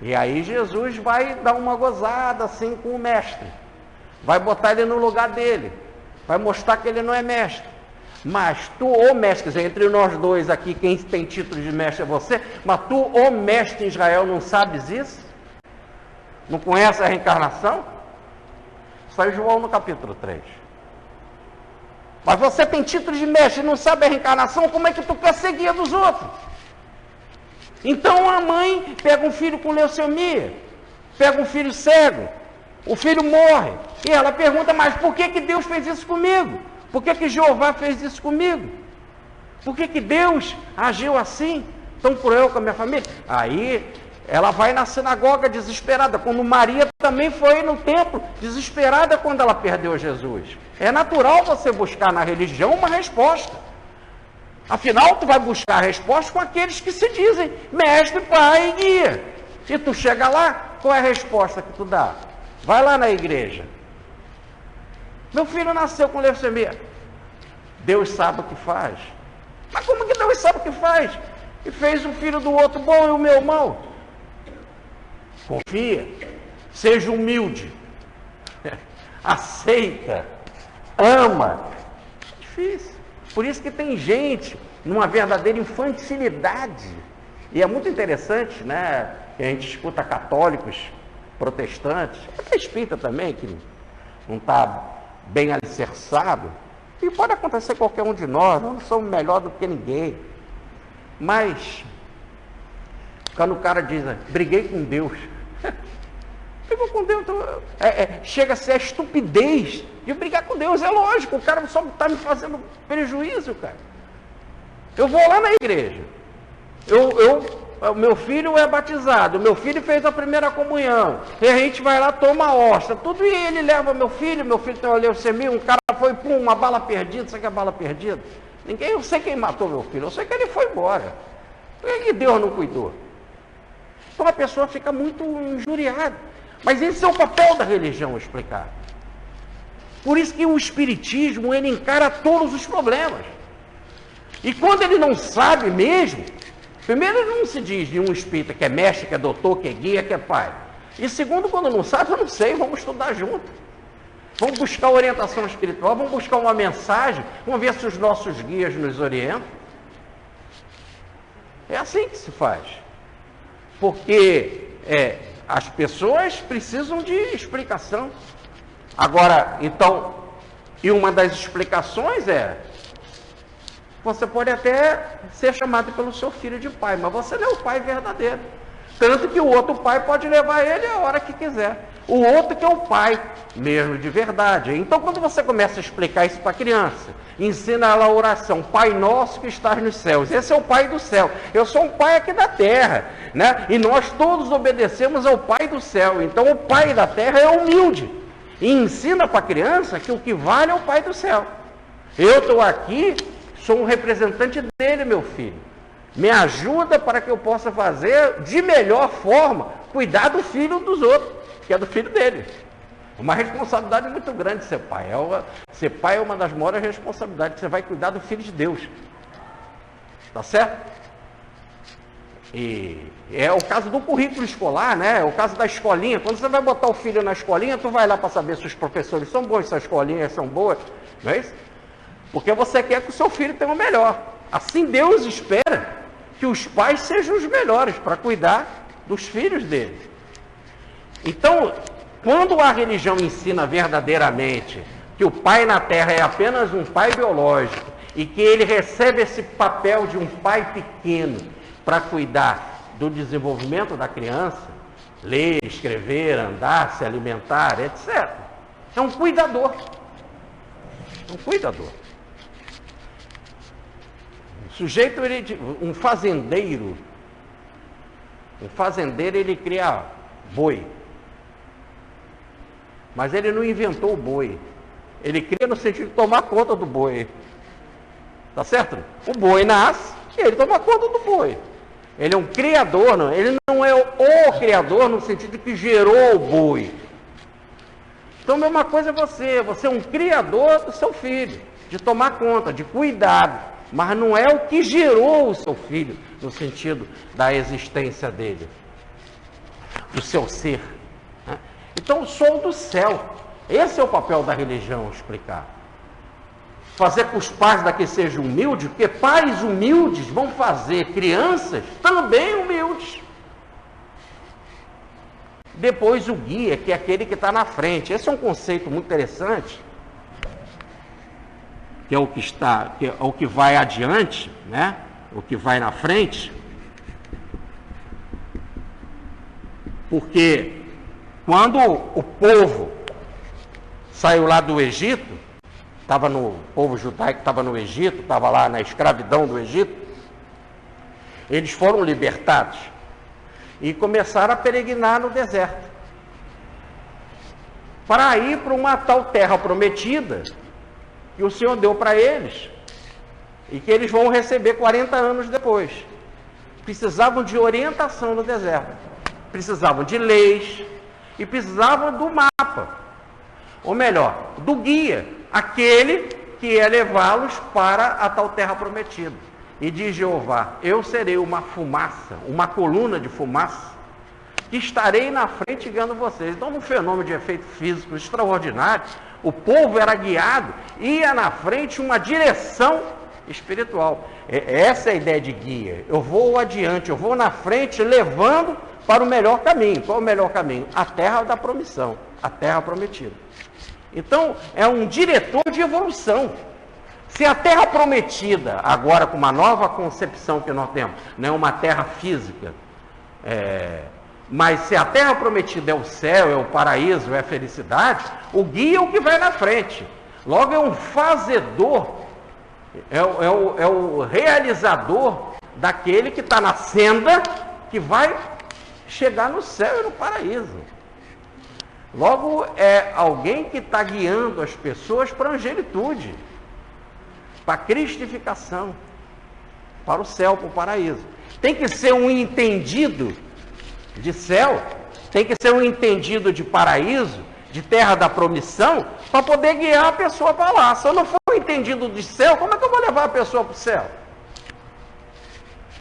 E aí Jesus vai dar uma gozada assim com o mestre, vai botar ele no lugar dele, vai mostrar que ele não é mestre. Mas tu, ô mestre, quer dizer, entre nós dois aqui, quem tem título de mestre é você, mas tu, ô mestre em Israel, não sabes isso? Não conhece a reencarnação? Isso aí João no capítulo 3. Mas você tem título de mestre e não sabe a reencarnação, como é que tu quer seguir a dos outros? Então a mãe pega um filho com leucemia, pega um filho cego, o filho morre, e ela pergunta, mas por que Deus fez isso comigo? Por que Jeová fez isso comigo? Por que Deus agiu assim, tão cruel com a minha família? Aí ela vai na sinagoga desesperada, como Maria também foi no templo, desesperada quando ela perdeu Jesus. É natural você buscar na religião uma resposta. Afinal, tu vai buscar a resposta com aqueles que se dizem mestre, pai e guia. E tu chega lá, qual é a resposta que tu dá? Vai lá na igreja. Meu filho nasceu com leucemia. Deus sabe o que faz. Mas como que Deus sabe o que faz? E fez o filho do outro bom e o meu mal. Confia, seja humilde, aceita, ama. É difícil. Por isso que tem gente numa verdadeira infantilidade. E é muito interessante, né? Que a gente escuta católicos, protestantes, até espírita também, que não está bem alicerçado, e pode acontecer com qualquer um de nós, nós não somos melhor do que ninguém. Mas, quando o cara diz, briguei com Deus, brigou com Deus, então, chega a ser a estupidez de brigar com Deus. É lógico, o cara só está me fazendo prejuízo, cara. Eu vou lá na igreja, o meu filho é batizado, meu filho fez a primeira comunhão, e a gente vai lá, toma a hóstia, tudo, e ele leva meu filho tem uma leucemia, um cara foi, uma bala perdida. Sabe que é bala perdida? Eu sei quem matou meu filho, eu sei que ele foi embora. Por que Deus não cuidou? Então a pessoa fica muito injuriada. Mas esse é o papel da religião, explicar. Por isso que o espiritismo, ele encara todos os problemas. E quando ele não sabe mesmo, primeiro ele não se diz de um espírita que é mestre, que é doutor, que é guia, que é pai. E segundo, quando não sabe, eu não sei, vamos estudar junto. Vamos buscar orientação espiritual, vamos buscar uma mensagem, vamos ver se os nossos guias nos orientam. É assim que se faz. Porque as pessoas precisam de explicação. Agora, então, e uma das explicações você pode até ser chamado pelo seu filho de pai, mas você não é o pai verdadeiro. Tanto que o outro pai pode levar ele a hora que quiser. O outro que é o pai mesmo de verdade. Então, quando você começa a explicar isso para a criança, ensina ela a oração, Pai Nosso que estás nos céus. Esse é o Pai do céu. Eu sou um pai aqui da terra, né? E nós todos obedecemos ao Pai do céu. Então, o Pai da terra é humilde. E ensina para a criança que o que vale é o Pai do céu. Eu estou aqui, sou um representante dele, meu filho. Me ajuda para que eu possa fazer de melhor forma, cuidar do filho dos outros, que é do filho dele. Uma responsabilidade muito grande ser pai. Ser pai é uma das maiores responsabilidades, que você vai cuidar do filho de Deus. Tá certo? E é o caso do currículo escolar, né? É o caso da escolinha. Quando você vai botar o filho na escolinha, tu vai lá para saber se os professores são bons, se as escolinhas são boas, não é isso? Porque você quer que o seu filho tenha o melhor. Assim Deus espera que os pais sejam os melhores para cuidar dos filhos dele. Então, quando a religião ensina verdadeiramente que o pai na terra é apenas um pai biológico e que ele recebe esse papel de um pai pequeno para cuidar do desenvolvimento da criança, ler, escrever, andar, se alimentar, etc. É um cuidador. Um cuidador. O sujeito, um fazendeiro, ele cria boi. Mas ele não inventou o boi. Ele cria no sentido de tomar conta do boi. Tá certo? O boi nasce e ele toma conta do boi. Ele é um criador, não? Ele não é o criador no sentido de que gerou o boi. Então, a mesma coisa é você. Você é um criador do seu filho, de tomar conta, de cuidado. Mas não é o que gerou o seu filho, no sentido da existência dele, do seu ser. Né? Então, sou do céu. Esse é o papel da religião, explicar. Fazer que os pais daqui sejam humildes, porque pais humildes vão fazer crianças também humildes. Depois o guia, que é aquele que está na frente. Esse é um conceito muito interessante, que é o que vai adiante, né? O que vai na frente. Porque quando o povo saiu lá do Egito, o povo judaico estava no Egito, estava lá na escravidão do Egito, eles foram libertados e começaram a peregrinar no deserto para ir para uma tal terra prometida que o Senhor deu para eles e que eles vão receber 40 anos depois. Precisavam de orientação no deserto, precisavam de leis e precisavam do mapa, ou melhor, do guia, aquele que ia levá-los para a tal terra prometida. E diz Jeová: eu serei uma fumaça, uma coluna de fumaça, que estarei na frente guiando vocês. Então, um fenômeno de efeito físico extraordinário, o povo era guiado, ia na frente uma direção espiritual. Essa é a ideia de guia. Eu vou adiante, eu vou na frente, levando para o melhor caminho. Qual é o melhor caminho? A terra da promissão, a terra prometida. Então, é um diretor de evolução. Se a terra prometida, agora com uma nova concepção que nós temos, não é uma terra física, mas se a terra prometida é o céu, é o paraíso, é a felicidade, o guia é o que vai na frente. Logo é um fazedor, é o realizador daquele que está na senda, que vai chegar no céu e no paraíso. Logo é alguém que está guiando as pessoas para a angelitude, para a cristificação, para o céu, para o paraíso. Tem que ser um entendido de céu, tem que ser um entendido de paraíso, de terra da promissão, para poder guiar a pessoa para lá. Se eu não for um entendido de céu, como é que eu vou levar a pessoa para o céu?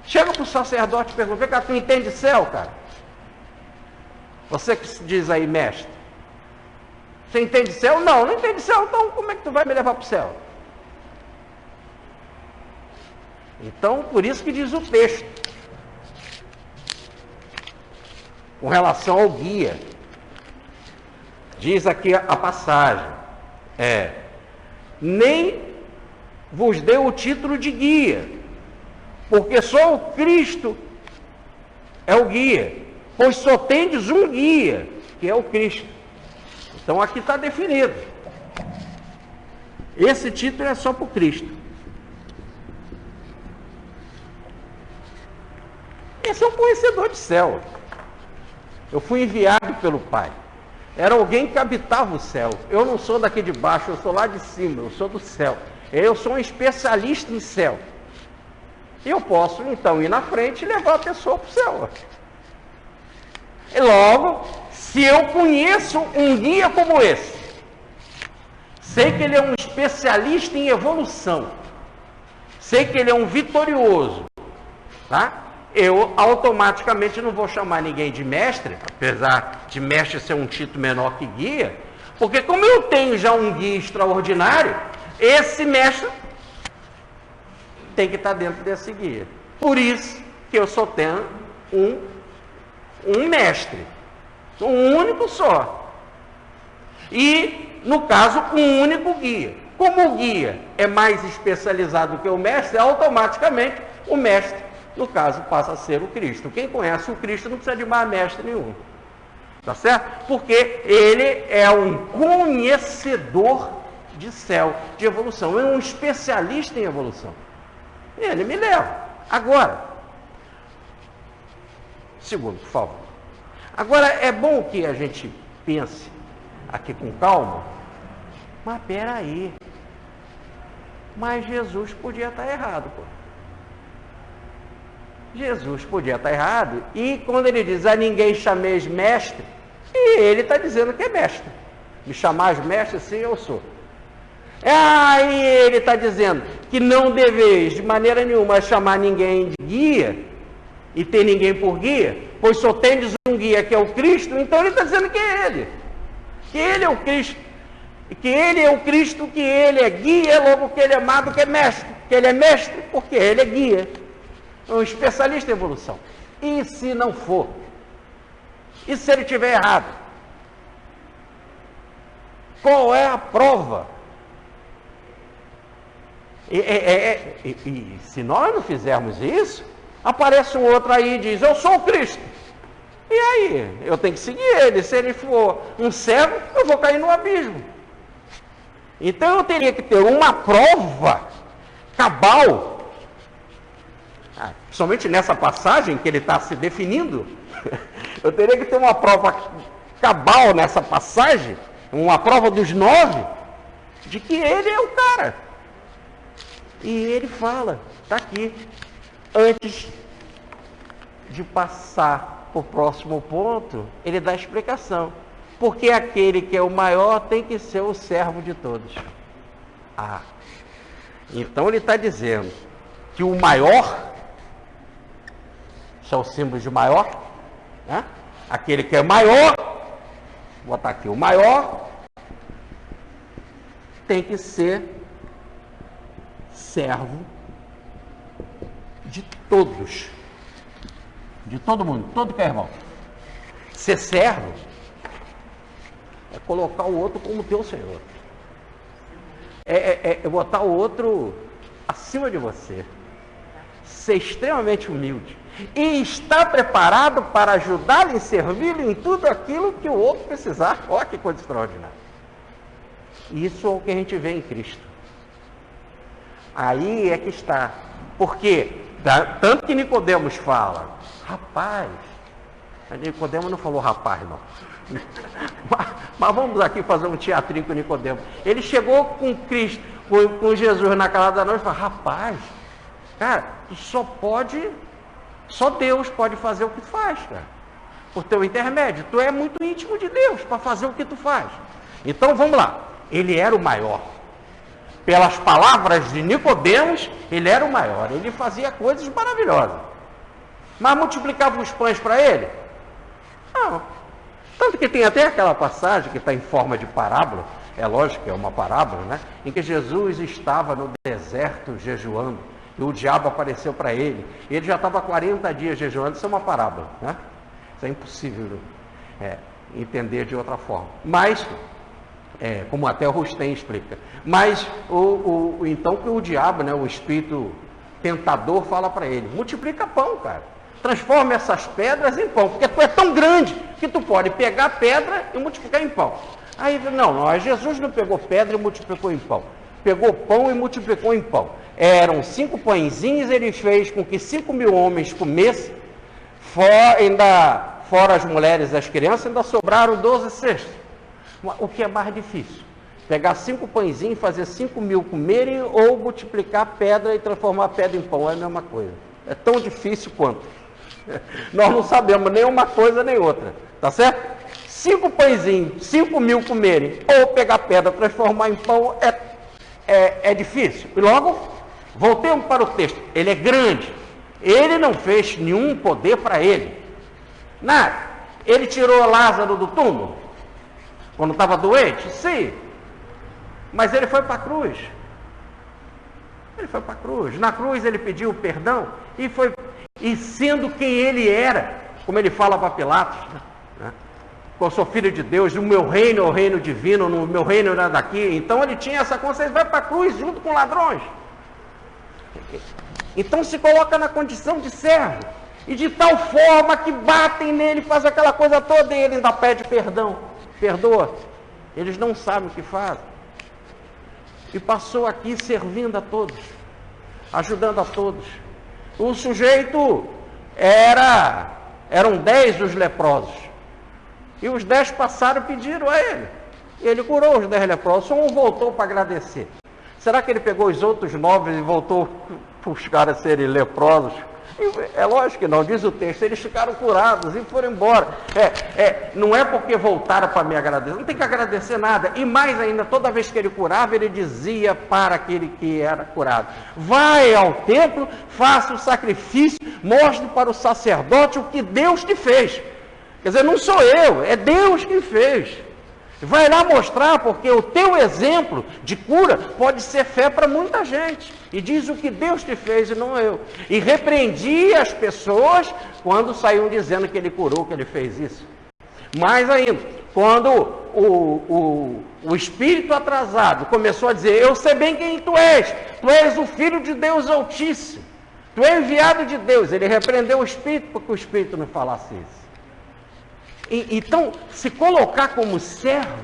Chega para o sacerdote e pergunta: tu entende céu, cara? Você que se diz aí, mestre, você entende céu? Não, não entende céu, então como é que tu vai me levar para o céu? Então, por isso que diz o texto, com relação ao guia, diz aqui a passagem, nem vos deu o título de guia, porque só o Cristo é o guia, pois só tendes um guia, que é o Cristo. Então aqui está definido, esse título é só para o Cristo. Esse é um conhecedor de céu. Eu fui enviado pelo Pai. Era alguém que habitava o céu. Eu não sou daqui de baixo, eu sou lá de cima, eu sou do céu. Eu sou um especialista em céu. Eu posso, então, ir na frente e levar a pessoa para o céu. E logo, se eu conheço um guia como esse, sei que ele é um especialista em evolução, sei que ele é um vitorioso, tá? Eu automaticamente não vou chamar ninguém de mestre, apesar de mestre ser um título menor que guia, porque como eu tenho já um guia extraordinário, esse mestre tem que estar dentro desse guia. Por isso que eu só tenho um mestre, um único só. E, no caso, um único guia. Como o guia é mais especializado que o mestre, automaticamente o mestre, no caso, passa a ser o Cristo. Quem conhece o Cristo não precisa de mais mestre nenhum. Tá certo? Porque ele é um conhecedor de céu, de evolução. Ele é um especialista em evolução. Ele me leva. Agora, segundo, por favor. Agora, é bom que a gente pense aqui com calma, mas peraí. Mas Jesus podia estar errado, pô. Jesus podia estar errado, e quando ele diz: a ninguém chameis mestre, e ele está dizendo que é mestre. Me chamais mestre, sim, eu sou. E ele está dizendo que não deveis de maneira nenhuma chamar ninguém de guia, e ter ninguém por guia, pois só tendes um guia que é o Cristo. Então ele está dizendo que é ele, que ele é o Cristo, que ele é o Cristo, que ele é guia, logo que ele é amado, que é mestre, que ele é mestre porque ele é guia. Um especialista em evolução. E se não for? E se ele estiver errado? Qual é a prova? E se nós não fizermos isso, aparece um outro aí e diz: eu sou o Cristo. E aí? Eu tenho que seguir ele. Se ele for um cego, eu vou cair no abismo. Então eu teria que ter uma prova cabal, principalmente nessa passagem que ele está se definindo, eu teria que ter uma prova cabal nessa passagem, uma prova dos 9, de que ele é o cara. E ele fala, está aqui, antes de passar para o próximo ponto, ele dá a explicação. Porque aquele que é o maior tem que ser o servo de todos. Então ele está dizendo que o maior, isso é o símbolo de maior, né? Aquele que é maior, vou botar aqui, o maior tem que ser servo de todos, de todo mundo, todo que é irmão. Ser servo É colocar o outro como teu Senhor. É botar o outro acima de você. Ser extremamente humilde. E estar preparado para ajudá-lo e servi-lo em tudo aquilo que o outro precisar. Olha que coisa extraordinária. Isso é o que a gente vê em Cristo. Aí é que está. Porque, tanto que Nicodemos fala, rapaz, Nicodemos não falou rapaz, não. Mas vamos aqui fazer um teatrinho com Nicodemos. Ele chegou com Cristo, com Jesus na calada da noite e falou, rapaz, cara, só Deus pode fazer o que tu faz, cara. Por teu intermédio. Tu é muito íntimo de Deus para fazer o que tu faz. Então vamos lá. Ele era o maior. Pelas palavras de Nicodemos, ele era o maior. Ele fazia coisas maravilhosas. Mas multiplicava os pães para ele? Não. Tanto que tem até aquela passagem que está em forma de parábola, é lógico que é uma parábola, né? Em que Jesus estava no deserto jejuando, e o diabo apareceu para ele. Ele já estava 40 dias jejuando, isso é uma parábola, né? Isso é impossível entender de outra forma. Mas, como até o Rustem explica, mas então que o diabo, né, o espírito tentador, fala para ele, multiplica pão, cara. Transforma essas pedras em pão, porque tu é tão grande que tu pode pegar a pedra e multiplicar em pão. Aí, não, Jesus não pegou pedra e multiplicou em pão. Pegou pão e multiplicou em pão. Eram 5 pãezinhos, ele fez com que 5.000 homens comessem, fora as mulheres e as crianças, ainda sobraram 12 cestos. O que é mais difícil? Pegar 5 pãezinhos, fazer 5.000 comerem ou multiplicar a pedra e transformar a pedra em pão, é a mesma coisa. É tão difícil quanto. Nós não sabemos nem uma coisa nem outra, tá certo? 5 pãezinhos, 5.000 comerem, ou pegar pedra, transformar em pão, é difícil. E logo, voltemos para o texto. Ele é grande. Ele não fez nenhum poder para ele. Nada. Ele tirou Lázaro do túmulo, quando estava doente? Sim. Mas ele foi para a cruz. Ele foi para a cruz. Na cruz ele pediu perdão e sendo quem ele era, como ele fala para Pilatos, né? Eu sou filho de Deus, o meu reino é o reino divino, no meu reino não é daqui. Então ele tinha essa consciência, vai para a cruz junto com ladrões. Então se coloca na condição de servo. E de tal forma que batem nele, faz aquela coisa toda e ele ainda pede perdão. Perdoa. Eles não sabem o que fazem. E passou aqui servindo a todos, ajudando a todos. O sujeito eram 10 os leprosos. E os 10 passaram e pediram a ele. E ele curou os 10 leprosos. Só um voltou para agradecer. Será que ele pegou os outros 9 e voltou para os caras serem leprosos? É lógico que não, diz o texto, eles ficaram curados e foram embora. Não é porque voltaram para me agradecer, não tem que agradecer nada. E mais ainda, toda vez que ele curava, ele dizia para aquele que era curado: vai ao templo, faça o sacrifício, mostre para o sacerdote o que Deus te fez. Quer dizer, não sou eu, é Deus que fez. Vai lá mostrar, porque o teu exemplo de cura pode ser fé para muita gente. E diz o que Deus te fez e não eu. E repreendia as pessoas quando saíam dizendo que ele curou, que ele fez isso. Mais ainda, quando o espírito atrasado começou a dizer: eu sei bem quem tu és o Filho de Deus Altíssimo, tu és enviado de Deus. Ele repreendeu o espírito para que o espírito não falasse isso. Então, se colocar como servo,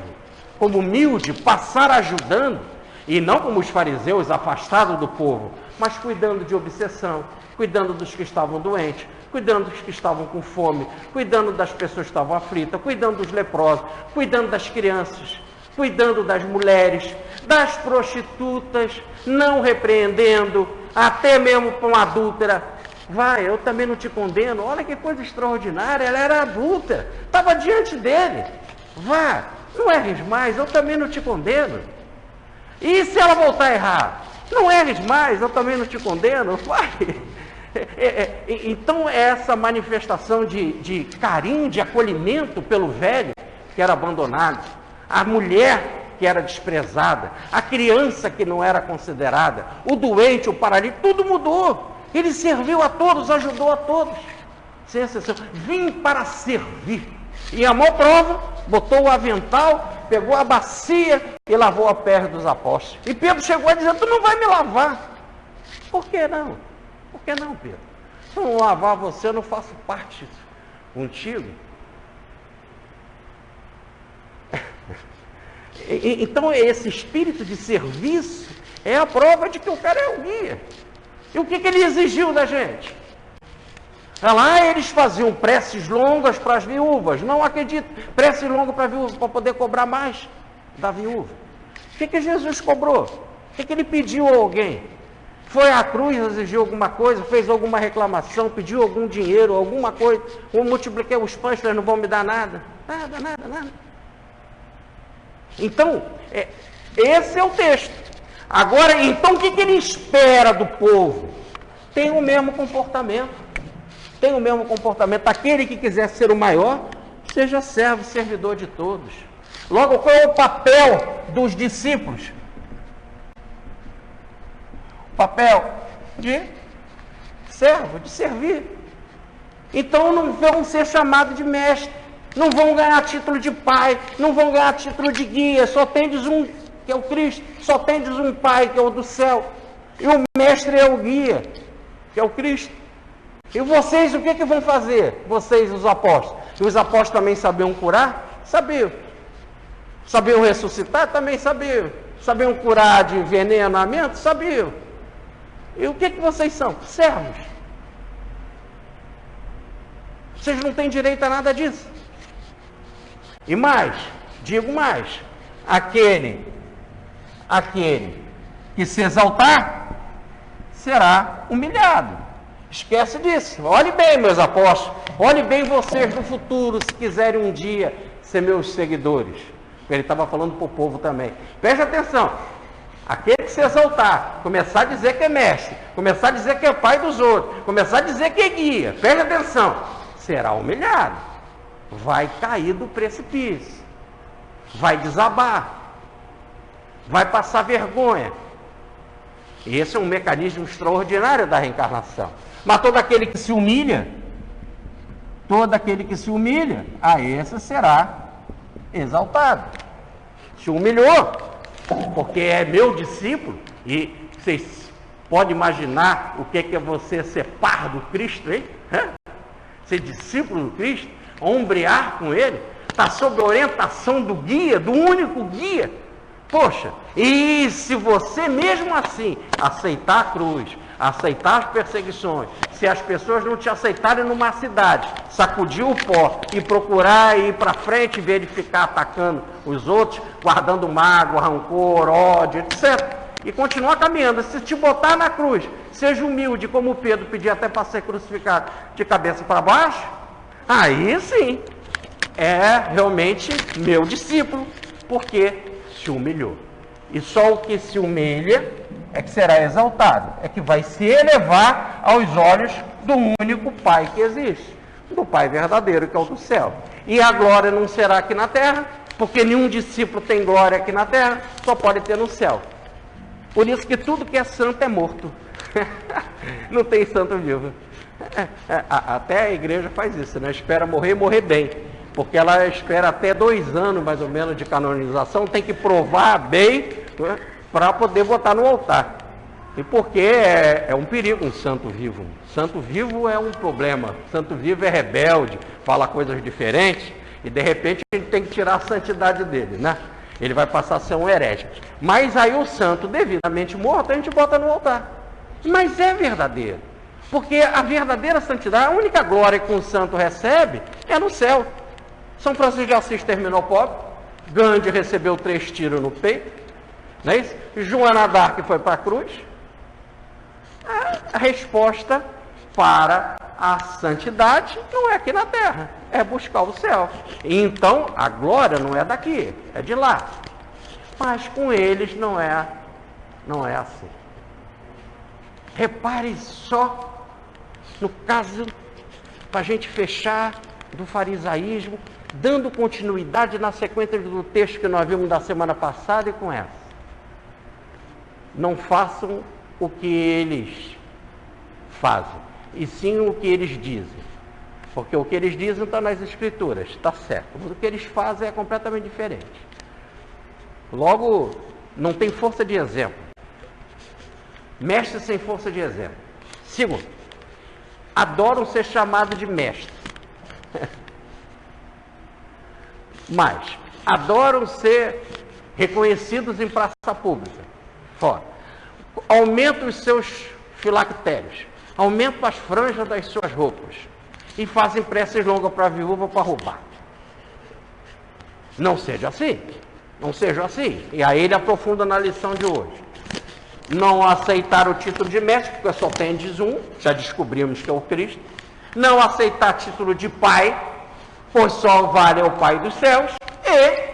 como humilde, passar ajudando, e não como os fariseus afastados do povo, mas cuidando de obsessão, cuidando dos que estavam doentes, cuidando dos que estavam com fome, cuidando das pessoas que estavam aflitas, cuidando dos leprosos, cuidando das crianças, cuidando das mulheres, das prostitutas, não repreendendo, até mesmo com uma adúltera. Vai, eu também não te condeno. Olha que coisa extraordinária, ela era adulta, estava diante dele. Vá, não erres mais, eu também não te condeno. E se ela voltar a errar? Não erres mais, eu também não te condeno. Vai. Então essa manifestação de carinho, de acolhimento pelo velho que era abandonado, a mulher que era desprezada, a criança que não era considerada, o doente, o paralítico, tudo mudou. Ele serviu a todos, ajudou a todos. Sem exceção. Vim para servir. E a maior prova, botou o avental, pegou a bacia e lavou a pés dos apóstolos. E Pedro chegou a dizer, tu não vai me lavar. Por que não? Por que não, Pedro? Se eu não lavar você, eu não faço parte contigo. Então, esse espírito de serviço é a prova de que o cara é o guia. E o que ele exigiu da gente? Lá eles faziam preces longas para as viúvas. Não acredito. Preces longas para a viúva, para poder cobrar mais da viúva. O que Jesus cobrou? O que ele pediu a alguém? Foi à cruz, exigiu alguma coisa, fez alguma reclamação, pediu algum dinheiro, alguma coisa. Eu multipliquei os pães, vocês não vão me dar nada. Nada, nada, nada. Então, esse é o texto. Agora, então, o que ele espera do povo? Tem o mesmo comportamento. Tem o mesmo comportamento. Aquele que quiser ser o maior, seja servo, servidor de todos. Logo, qual é o papel dos discípulos? O papel de servo, de servir. Então, não vão ser chamados de mestre. Não vão ganhar título de pai, não vão ganhar título de guia, só tendes um, que é o Cristo, só tendes um pai, que é o do céu, e o mestre é o guia, que é o Cristo. E vocês, o que vão fazer? Vocês, os apóstolos. E os apóstolos também sabiam curar? Sabiam. Sabiam ressuscitar? Também sabiam. Sabiam curar de envenenamento? Sabiam. E o que vocês são? Servos. Vocês não têm direito a nada disso. E mais, digo mais, aquele que se exaltar, será humilhado. Esquece disso. Olhe bem, meus apóstolos, olhe bem vocês no futuro, se quiserem um dia ser meus seguidores. Ele estava falando para o povo também. Preste atenção, aquele que se exaltar, começar a dizer que é mestre, começar a dizer que é pai dos outros, começar a dizer que é guia, preste atenção, será humilhado. Vai cair do precipício, vai desabar, vai passar vergonha. Esse é um mecanismo extraordinário da reencarnação. Mas todo aquele que se humilha, a esse será exaltado. Se humilhou, porque é meu discípulo, e vocês podem imaginar o que é você ser par do Cristo, hein? Ser discípulo do Cristo, ombrear com ele, está sob a orientação do guia, do único guia. Poxa, e se você mesmo assim aceitar a cruz, aceitar as perseguições, se as pessoas não te aceitarem numa cidade, sacudir o pó e procurar ir para frente em vez de ficar atacando os outros, guardando mágoa, rancor, ódio, etc. E continuar caminhando, se te botar na cruz, seja humilde, como Pedro pediu até para ser crucificado de cabeça para baixo, aí sim, é realmente meu discípulo, porque se humilhou. E só o que se humilha é que será exaltado, é que vai se elevar aos olhos do único Pai que existe, do Pai verdadeiro, que é o do céu. E a glória não será aqui na terra, porque nenhum discípulo tem glória aqui na terra, só pode ter no céu. Por isso que tudo que é santo é morto. Não tem santo vivo. Até a igreja faz isso, né? Espera morrer bem. Porque ela espera até 2 anos, mais ou menos, de canonização, tem que provar bem, né, para poder botar no altar. E porque é um perigo um santo vivo. Santo vivo é um problema. Santo vivo é rebelde, fala coisas diferentes, e de repente a gente tem que tirar a santidade dele, né? Ele vai passar a ser um herege. Mas aí o santo, devidamente morto, a gente bota no altar. Mas é verdadeiro. Porque a verdadeira santidade, a única glória que um santo recebe é no céu. São Francisco de Assis terminou pobre, Gandhi recebeu 3 tiros no peito, não é isso? Joana d'Arc foi para a cruz. A resposta para a santidade não é aqui na terra, é buscar o céu. E então a glória não é daqui, é de lá. Mas com eles não é assim. Repare só no caso, para a gente fechar, do farisaísmo, dando continuidade na sequência do texto que nós vimos da semana passada e com essa. Não façam o que eles fazem, e sim o que eles dizem. Porque o que eles dizem está nas Escrituras, está certo. Mas o que eles fazem é completamente diferente. Logo, não tem força de exemplo. Mestre sem força de exemplo. Segundo, adoram ser chamados de mestre. Mas adoram ser reconhecidos em praça pública. Fora. Aumentam os seus filactérios. Aumentam as franjas das suas roupas. E fazem preces longas para a viúva para roubar. Não seja assim. Não seja assim. E aí ele aprofunda na lição de hoje. Não aceitar o título de mestre, porque só tendes um, já descobrimos que é o Cristo. Não aceitar título de pai, pois só vale ao Pai dos céus. E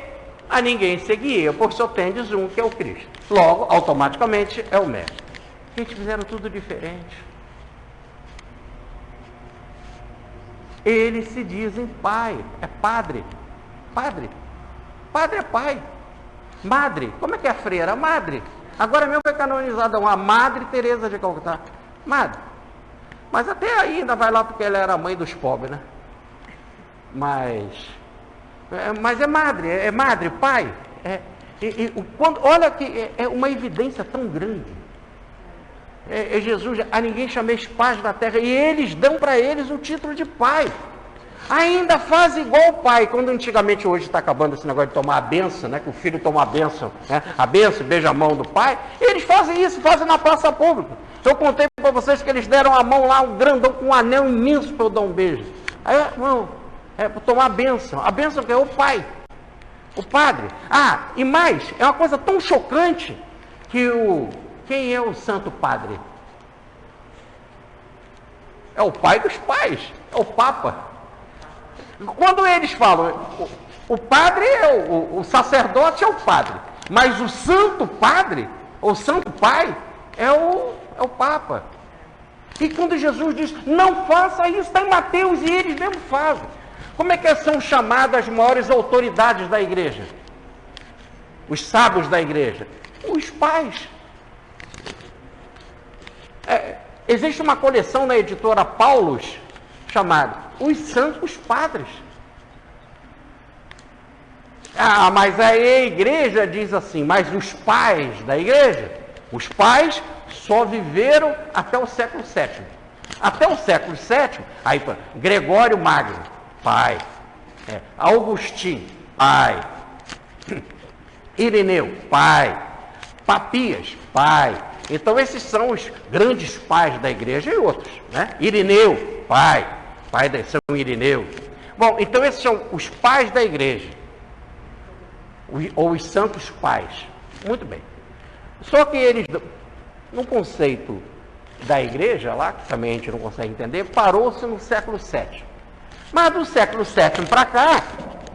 a ninguém seguir, pois só tendes um, que é o Cristo. Logo, automaticamente, é o mestre. Gente, fizeram tudo diferente. Eles se dizem pai, é padre. Padre. Padre é pai. Madre, como é que é a freira? Madre. Agora mesmo foi canonizada uma Madre Teresa de Calcutá. Madre. Mas até aí ainda vai lá porque ela era a mãe dos pobres, né? Mas é madre, pai. Olha que é uma evidência tão grande. Jesus, a ninguém chameis pais na terra, e eles dão para eles o título de pai. Ainda faz igual o pai, quando antigamente, hoje está acabando esse negócio de tomar a bênção, né? Que o filho toma a bênção, né? A bênção, beija a mão do pai. Eles fazem isso, fazem na praça pública. Eu contei para vocês que eles deram a mão lá, um grandão com um anel imenso para eu dar um beijo. Aí, irmão, para tomar a bênção. A bênção que é o pai, o padre. Ah, e mais, é uma coisa tão chocante que quem é o Santo Padre? É o pai dos pais, é o Papa. Quando eles falam, o padre o sacerdote é o padre, mas o Santo Padre, ou Santo Pai, é o Papa. E quando Jesus diz, não faça isso, está em Mateus, e eles mesmo fazem. Como é que são chamadas as maiores autoridades da igreja? Os sábios da igreja? Os pais. Existe uma coleção na editora Paulus, chamada Os Santos Padres. Ah, mas aí a igreja diz assim, mas os pais da igreja, os pais só viveram até o século VII. Até o século VII, aí Gregório Magno, pai. Agostinho, pai. Ireneu, pai. Papias, pai. Então esses são os grandes pais da igreja e outros, né? Ireneu, pai de São Ireneu. Bom, então esses são os pais da igreja, ou os santos pais. Muito bem. Só que eles, no conceito da igreja lá, que também a gente não consegue entender, parou-se no século VII. Mas do século VII para cá,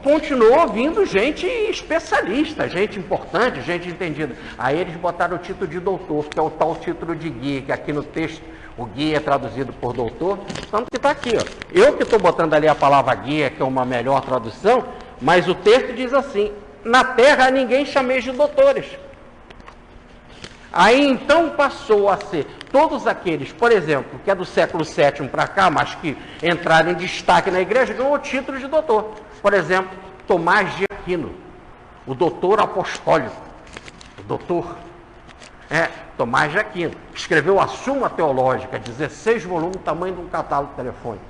continuou vindo gente especialista, gente importante, gente entendida. Aí eles botaram o título de doutor, que é o tal título de guia, que aqui no texto o guia é traduzido por doutor, tanto que está aqui, ó. Eu que estou botando ali a palavra guia, que é uma melhor tradução, mas o texto diz assim, na terra ninguém chameis de doutores. Aí então passou a ser todos aqueles, por exemplo, que é do século VII para cá, mas que entraram em destaque na igreja, ganhou o título de doutor. Por exemplo, Tomás de Aquino, o doutor apostólico, o doutor Tomás de Aquino, escreveu a Suma Teológica, 16 volumes, tamanho de um catálogo telefônico.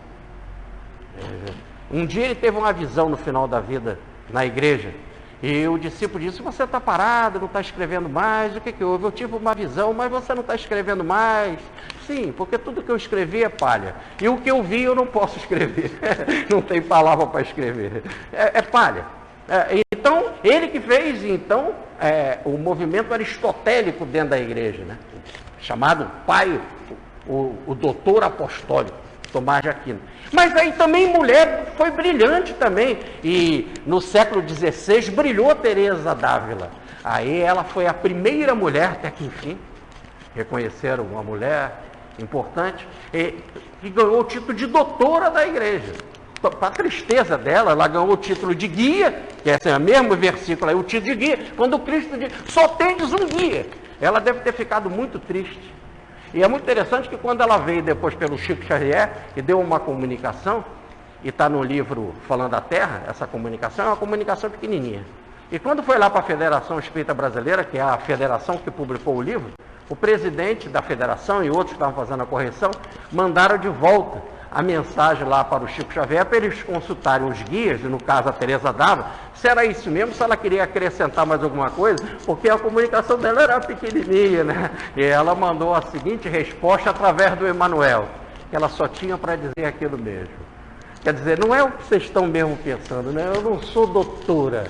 Um dia ele teve uma visão no final da vida na igreja, e o discípulo disse, você está parado, não está escrevendo mais, o que houve? Eu tive uma visão, mas você não está escrevendo mais. Sim, porque tudo que eu escrevi é palha, e o que eu vi eu não posso escrever, não tem palavra para escrever, é palha. Então, ele que fez o movimento aristotélico dentro da igreja, né? Chamado pai, o doutor apostólico, Tomás de Aquino. Mas aí também mulher foi brilhante também, e no século XVI brilhou Teresa d'Ávila. Aí ela foi a primeira mulher, até que enfim, reconheceram uma mulher importante, que ganhou o título de doutora da igreja. Para a tristeza dela, ela ganhou o título de guia, que é assim, o mesmo versículo aí, o título de guia, quando Cristo diz, só tendes um guia. Ela deve ter ficado muito triste. E é muito interessante que quando ela veio depois pelo Chico Xavier e deu uma comunicação, e está no livro Falando da Terra, essa comunicação é uma comunicação pequenininha. E quando foi lá para a Federação Espírita Brasileira, que é a federação que publicou o livro, o presidente da federação e outros que estavam fazendo a correção mandaram de volta a mensagem lá para o Chico Xavier para eles consultarem os guias, e no caso a Teresa dava, se era isso mesmo, se ela queria acrescentar mais alguma coisa, porque a comunicação dela era pequenininha, né? E ela mandou a seguinte resposta através do Emanuel, que ela só tinha para dizer aquilo mesmo. Quer dizer, não é o que vocês estão mesmo pensando, né? Eu não sou doutora,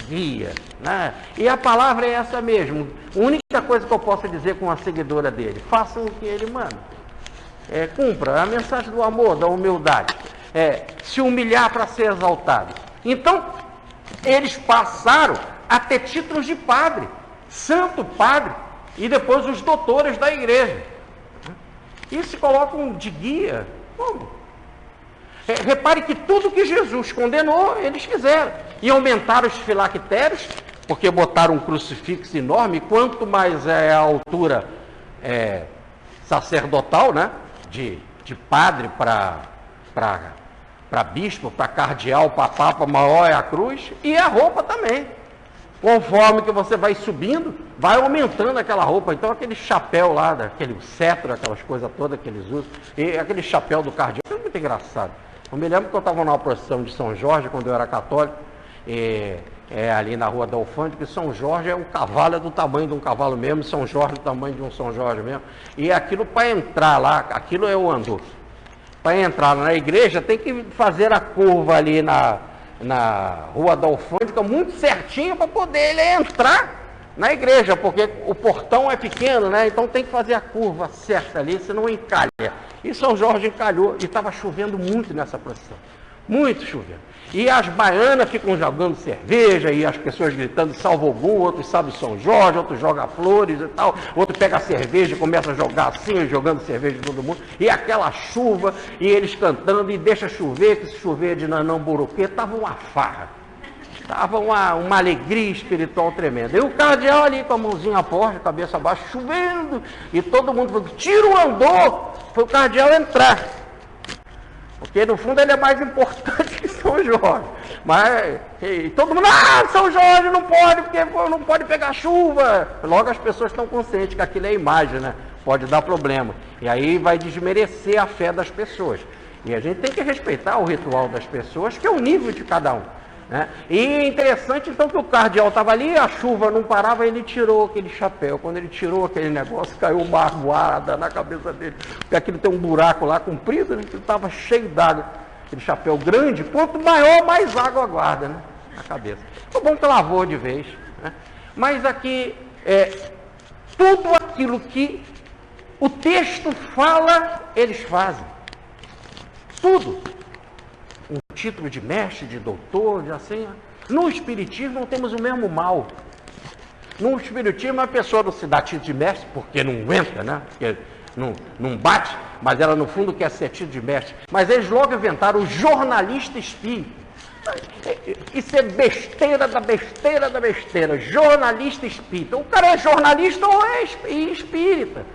guia, né? E a palavra é essa mesmo. A única coisa que eu posso dizer com a seguidora dele, façam o que ele manda. Cumpra a mensagem do amor, da humildade, se humilhar para ser exaltado. Então, eles passaram a ter títulos de padre, santo padre, e depois os doutores da igreja. E se colocam de guia. Como? Repare que tudo que Jesus condenou, eles fizeram. E aumentaram os filactérios, porque botaram um crucifixo enorme, quanto mais é a altura sacerdotal, né? De padre para bispo, para cardeal, para papa, maior é a cruz, e a roupa também. Conforme que você vai subindo, vai aumentando aquela roupa. Então aquele chapéu lá, aquele cetro, aquelas coisas todas que eles usam, e aquele chapéu do cardeal, é muito engraçado. Eu me lembro que eu estava numa procissão de São Jorge, quando eu era católico, ali na Rua da Alfândega, que São Jorge é um cavalo, é do tamanho de um cavalo mesmo, São Jorge do tamanho de um São Jorge mesmo. E aquilo para entrar lá, aquilo é o andor. Para entrar na igreja tem que fazer a curva ali na Rua da Alfândega muito certinho para poder ele entrar na igreja, porque o portão é pequeno, né? Então tem que fazer a curva certa ali, senão encalha. E São Jorge encalhou, e estava chovendo muito nessa procissão. Muito chovendo. E as baianas ficam jogando cerveja, e as pessoas gritando salve Ogum, outros salve São Jorge, outros jogam flores e tal, outro pega a cerveja e começa a jogar assim, jogando cerveja de todo mundo, e aquela chuva, e eles cantando, e deixa chover, que se chover de Nanamburuquê, estava uma farra, estava uma alegria espiritual tremenda. E o cardeal ali com a mãozinha à porta, cabeça abaixo, chovendo, e todo mundo falou, tira o andor, foi o cardeal entrar. Porque no fundo ele é mais importante que São Jorge. Mas todo mundo, São Jorge não pode, porque não pode pegar chuva. Logo as pessoas estão conscientes que aquilo é imagem, né? Pode dar problema. E aí vai desmerecer a fé das pessoas. E a gente tem que respeitar o ritual das pessoas, que é o nível de cada um. Né? E é interessante então que o cardeal estava ali, a chuva não parava, ele tirou aquele chapéu. Quando ele tirou aquele negócio, caiu uma arvoada na cabeça dele, porque aquilo tem um buraco lá comprido, né? Ele estava cheio d'água, aquele chapéu grande, quanto maior, mais água guarda, né? Na cabeça. Foi bom que lavou de vez, né? Mas aqui, tudo aquilo que o texto fala, eles fazem. Tudo. Um título de mestre, de doutor, de assim. No Espiritismo não temos o mesmo mal. No Espiritismo a pessoa não se dá título de mestre porque não aguenta, né? Porque não bate, mas ela no fundo quer ser título de mestre. Mas eles logo inventaram o jornalista espírita. Isso é besteira da besteira da besteira. Jornalista espírita. O cara é jornalista ou é espírita.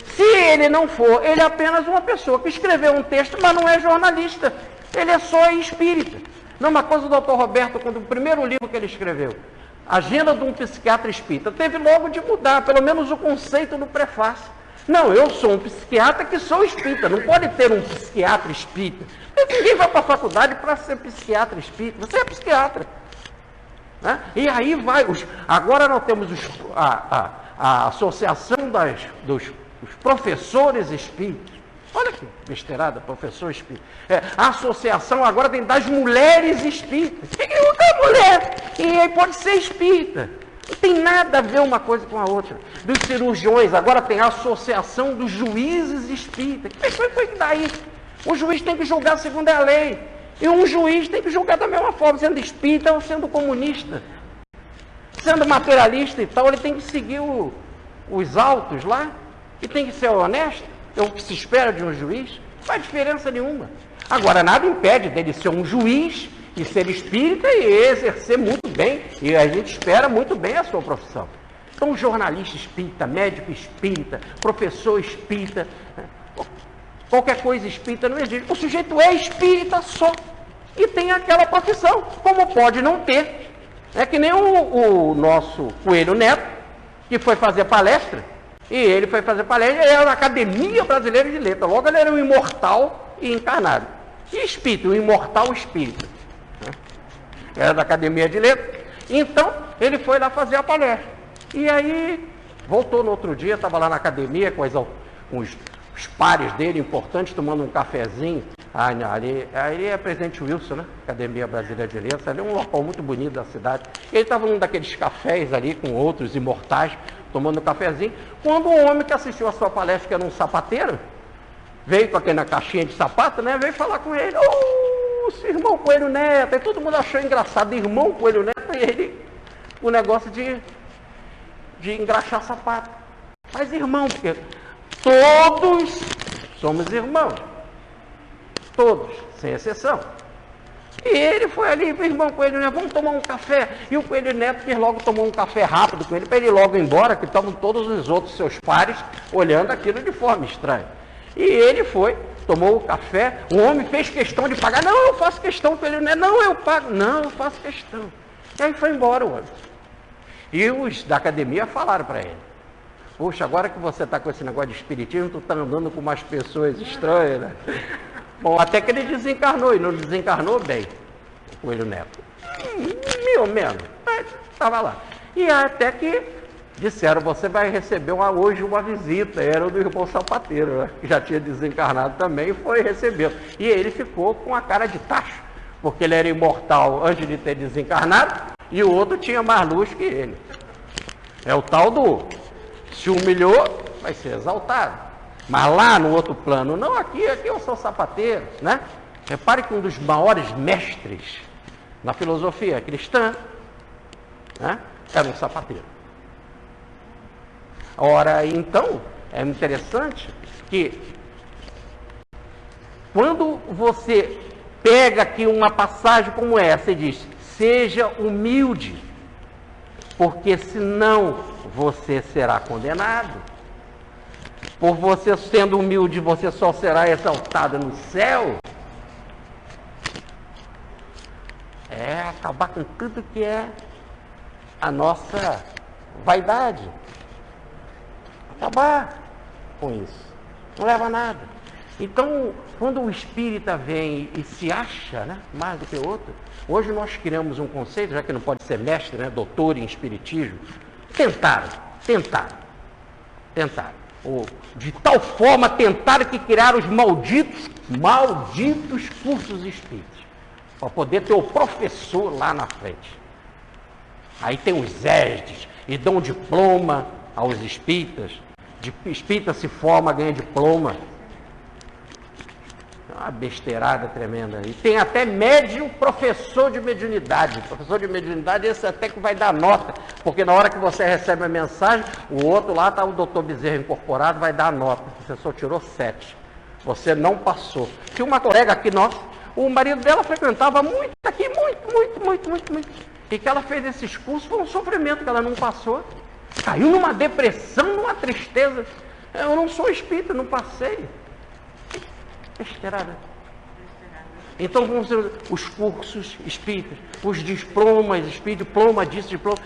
Se ele não for, ele é apenas uma pessoa que escreveu um texto, mas não é jornalista. Ele é só espírita. Não, uma coisa do Dr. Roberto, quando o primeiro livro que ele escreveu, Agenda de um Psiquiatra Espírita, teve logo de mudar, pelo menos o conceito do prefácio. Não, eu sou um psiquiatra que sou espírita, não pode ter um psiquiatra espírita. Ninguém vai para a faculdade para ser psiquiatra espírita, você é psiquiatra. Né? E aí vai, agora nós temos a associação dos professores espíritas. Olha que besteirada, professor espírita. A associação agora tem das mulheres espíritas. O que é outra mulher? E aí pode ser espírita. Não tem nada a ver uma coisa com a outra. Dos cirurgiões, agora tem a associação dos juízes espíritas. O que foi que daí? O juiz tem que julgar segundo a lei. E um juiz tem que julgar da mesma forma, sendo espírita ou sendo comunista. Sendo materialista e tal, ele tem que seguir os autos lá. E tem que ser honesto. É o que se espera de um juiz, não faz diferença nenhuma. Agora, nada impede dele ser um juiz e ser espírita e exercer muito bem, e a gente espera muito bem a sua profissão. Então, jornalista espírita, médico espírita, professor espírita, qualquer coisa espírita não existe. O sujeito é espírita só e tem aquela profissão, como pode não ter É que nem o nosso Coelho Neto, que foi fazer palestra, e ele foi fazer palestra, ele era da Academia Brasileira de Letras, logo ele era um imortal e encarnado. E espírito, um imortal espírito. Era da Academia de Letras. Então, ele foi lá fazer a palestra. E aí, voltou no outro dia, estava lá na academia com os pares dele importantes, tomando um cafezinho. Ali é Presidente Wilson, né? Academia Brasileira de Letras. Ali é um local muito bonito da cidade. Ele estava num daqueles cafés ali com outros imortais, tomando um cafezinho. Quando o homem que assistiu a sua palestra, que era um sapateiro, veio com aquela caixinha de sapato, né? Veio falar com ele. Seu irmão Coelho Neto. E todo mundo achou engraçado. Irmão Coelho Neto, e ele, o negócio de engraxar sapato. Mas irmão, porque todos somos irmãos. Todos, sem exceção. E ele foi ali, meu irmão Coelho Neto, vamos tomar um café. E o Coelho Neto quis logo tomar um café rápido com ele, para ele logo ir embora, que estavam todos os outros seus pares olhando aquilo de forma estranha. E ele foi, tomou o café, o homem fez questão de pagar. Não, eu faço questão, Coelho Neto. Não, eu pago. Não, eu faço questão. E aí foi embora o homem. E os da academia falaram para ele: poxa, agora que você está com esse negócio de espiritismo, tu está andando com umas pessoas estranhas, né? Bom, até que ele desencarnou, e não desencarnou bem, o Coelho Neto. Meio menos, mas estava lá. E até que disseram: você vai receber hoje uma visita. Era o do irmão sapateiro, né? Que já tinha desencarnado também, e foi receber. E ele ficou com a cara de tacho, porque ele era imortal antes de ter desencarnado, e o outro tinha mais luz que ele. É o tal do se humilhou, vai ser exaltado. Mas lá no outro plano, não, aqui eu sou sapateiro, né? Repare que um dos maiores mestres na filosofia cristã, né, era um sapateiro. Ora, então, é interessante que quando você pega aqui uma passagem como essa e diz: seja humilde, porque senão você será condenado. Por você sendo humilde, você só será exaltado no céu. É acabar com tudo que é a nossa vaidade. Acabar com isso. Não leva a nada. Então, quando o espírita vem e se acha, né, mais do que o outro, hoje nós criamos um conceito, já que não pode ser mestre, né, doutor em espiritismo. Tentaram. Ou, de tal forma tentaram que criaram os malditos cursos espíritas, para poder ter o professor lá na frente. Aí tem os ESDs, e dão diploma aos espíritas. Espírita se forma, ganha diploma. É uma besteirada tremenda. E tem até médium, professor de mediunidade. Professor de mediunidade, esse até que vai dar nota, porque na hora que você recebe a mensagem, o outro lá está o doutor Bezerra incorporado, vai dar a nota. O professor tirou 7. Você não passou. Tinha uma colega aqui nossa, o marido dela frequentava muito aqui, muito. E que ela fez esses cursos, foi um sofrimento que ela não passou. Caiu numa depressão, numa tristeza. Eu não sou espírita, não passei. Besteirada. Então vamos ver os cursos espíritas, os diplomas espíritas, diploma disso, diploma.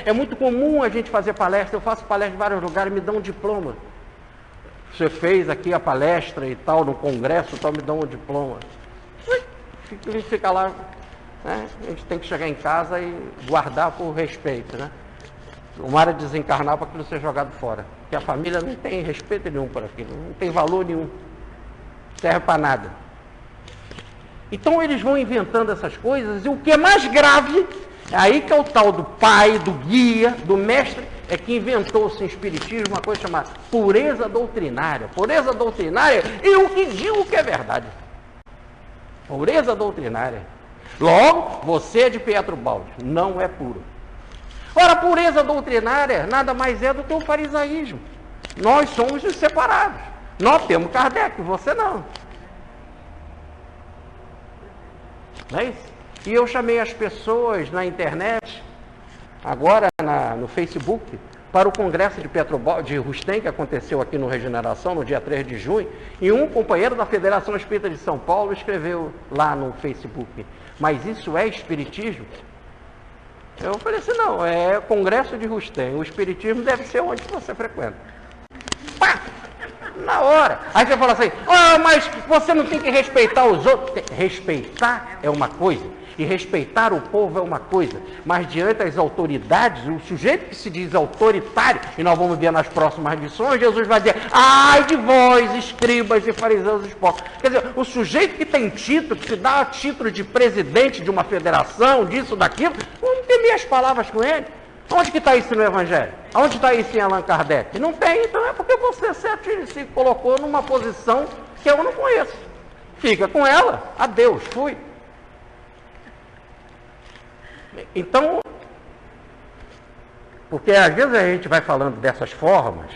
É muito comum a gente fazer palestra. Eu faço palestra em vários lugares, me dão um diploma. Você fez aqui a palestra e tal, no congresso, então me dão um diploma. A gente fica lá, né? A gente tem que chegar em casa e guardar por respeito, né? Tomara desencarnar para aquilo ser jogado fora. Porque a família não tem respeito nenhum por aquilo, não tem valor nenhum. Serve para nada. Então eles vão inventando essas coisas, e o que é mais grave, é aí que é o tal do pai, do guia, do mestre, é que inventou-se em espiritismo uma coisa chamada pureza doutrinária. Pureza doutrinária, e o que digo que é verdade. Pureza doutrinária. Logo, você é de Pietro Baldi, não é puro. Ora, pureza doutrinária nada mais é do que o farisaísmo. Nós somos os separados. Nós temos Kardec, você não. Não é isso? E eu chamei as pessoas na internet, agora no Facebook, para o congresso de de Rustem, que aconteceu aqui no Regeneração, no dia 3 de junho, e um companheiro da Federação Espírita de São Paulo escreveu lá no Facebook: mas isso é espiritismo? Eu falei assim, não, é Congresso de Rustem, o Espiritismo deve ser onde você frequenta. Pá! Na hora. Aí você fala assim, mas você não tem que respeitar os outros. Respeitar é uma coisa, e respeitar o povo é uma coisa, mas diante das autoridades, o sujeito que se diz autoritário, e nós vamos ver nas próximas lições, Jesus vai dizer, ai de vós, escribas e fariseus hipócritas. Quer dizer, o sujeito que tem título, que se dá título de presidente de uma federação, disso, daquilo, vamos ter minhas palavras com ele. Onde que está isso no Evangelho? Onde está isso em Allan Kardec? Não tem, então é porque você se colocou numa posição que eu não conheço. Fica com ela, adeus, fui. Então, porque às vezes a gente vai falando dessas formas,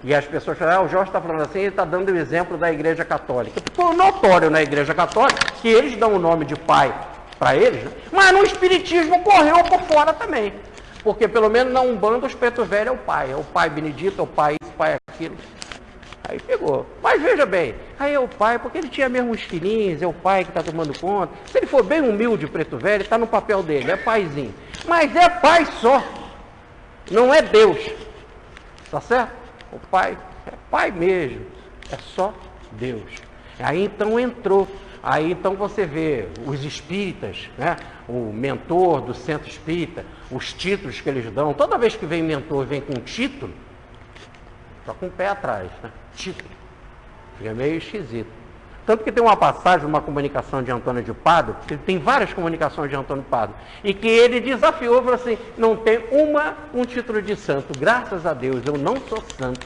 e as pessoas falam, o Jorge está falando assim, ele está dando o exemplo da Igreja Católica. Ficou notório na Igreja Católica que eles dão o nome de pai para eles, né? Mas no Espiritismo correu por fora também. Porque pelo menos na Umbanda os preto velho é o pai Benedito, é o pai isso, o pai aquilo. Aí pegou. Mas veja bem, aí é o pai, porque ele tinha mesmo os filhinhos, é o pai que está tomando conta. Se ele for bem humilde, preto velho, está no papel dele, é paizinho. Mas é pai só, não é Deus. Tá certo? O pai é pai mesmo, é só Deus. Aí então entrou. Aí então você vê os espíritas, né? O mentor do centro espírita, os títulos que eles dão. Toda vez que vem mentor, vem com título, só com o pé atrás, né? Título. Fica meio esquisito. Tanto que tem uma passagem, uma comunicação de Antônio de Pádua, que tem várias comunicações de Antônio de Pádua, e que ele desafiou, falou assim, não tem um título de santo, graças a Deus, eu não sou santo.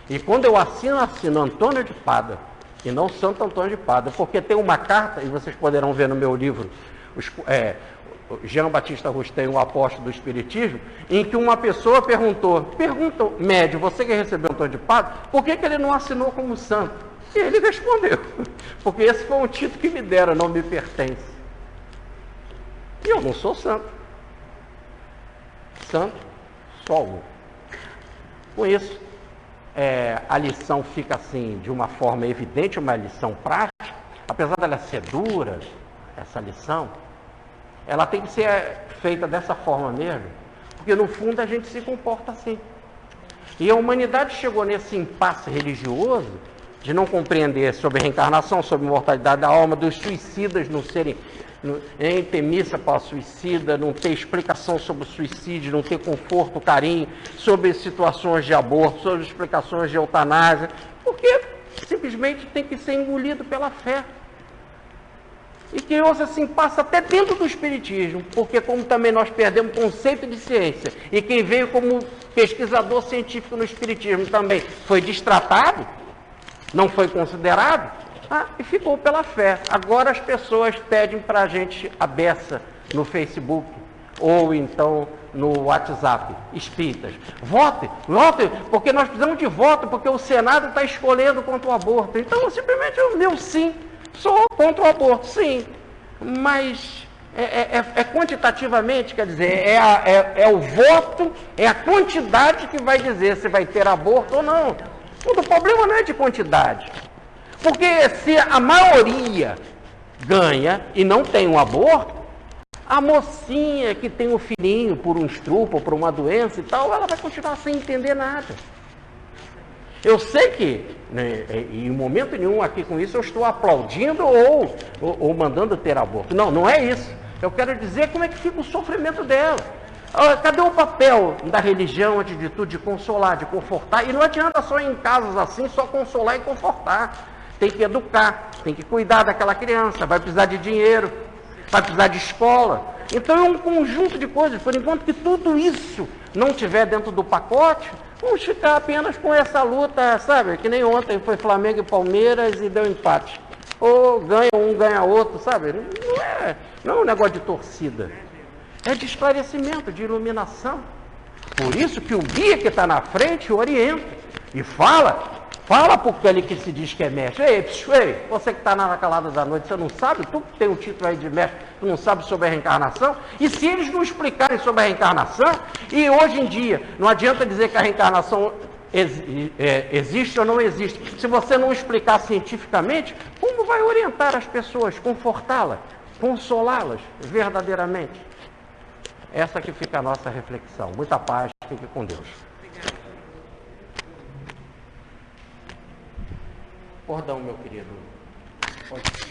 E quando eu assino Antônio de Pádua, e não Santo Antônio de Pádua, porque tem uma carta, e vocês poderão ver no meu livro, Jean Batista Rustem, o apóstolo do Espiritismo, em que uma pessoa pergunta, médio, você que recebeu Antônio de Pádua, por que ele não assinou como santo? E ele respondeu, porque esse foi um título que me deram, não me pertence. E eu não sou santo. Santo, só um. Com isso, a lição fica assim, de uma forma evidente, uma lição prática, apesar dela ser dura, essa lição, ela tem que ser feita dessa forma mesmo, porque no fundo a gente se comporta assim. E a humanidade chegou nesse impasse religioso de não compreender sobre reencarnação, sobre mortalidade da alma, dos suicidas não serem, nem ter missa para o suicida, não ter explicação sobre o suicídio, não ter conforto, carinho, sobre situações de aborto, sobre explicações de eutanásia, porque simplesmente tem que ser engolido pela fé. E que hoje assim passa até dentro do Espiritismo, porque como também nós perdemos o conceito de ciência, e quem veio como pesquisador científico no Espiritismo também foi destratado, não foi considerado, e ficou pela fé. Agora as pessoas pedem para a gente a beça no Facebook, ou então no WhatsApp, espíritas. Vote, porque nós precisamos de voto, porque o Senado está escolhendo contra o aborto. Então, simplesmente o meu sim, sou contra o aborto, sim. Mas quantitativamente, quer dizer, é o voto, é a quantidade que vai dizer se vai ter aborto ou não. O problema não é de quantidade. Porque se a maioria ganha e não tem um aborto, a mocinha que tem um filhinho por um estrupo ou por uma doença e tal, ela vai continuar sem entender nada. Eu sei que, né, em momento nenhum aqui com isso eu estou aplaudindo ou mandando ter aborto. Não, não é isso. Eu quero dizer como é que fica o sofrimento dela. Cadê o papel da religião, antes de tudo, de consolar, de confortar? E não adianta só em casos assim, só consolar e confortar. Tem que educar, tem que cuidar daquela criança, vai precisar de dinheiro, vai precisar de escola. Então é um conjunto de coisas. Por enquanto que tudo isso não estiver dentro do pacote, vamos ficar apenas com essa luta, sabe? Que nem ontem foi Flamengo e Palmeiras e deu empate. Ou ganha um, ganha outro, sabe? Não é um negócio de torcida. É de esclarecimento, de iluminação. Por isso que o guia que está na frente orienta e fala para aquele que se diz que é mestre. Ei, você que está na calada da noite, você não sabe? Tu que tem um título aí de mestre, tu não sabe sobre a reencarnação? E se eles não explicarem sobre a reencarnação, e hoje em dia, não adianta dizer que a reencarnação existe ou não existe. Se você não explicar cientificamente, como vai orientar as pessoas, confortá-las, consolá-las verdadeiramente? Essa que fica a nossa reflexão. Muita paz, fique com Deus. Perdão, meu querido. Pode.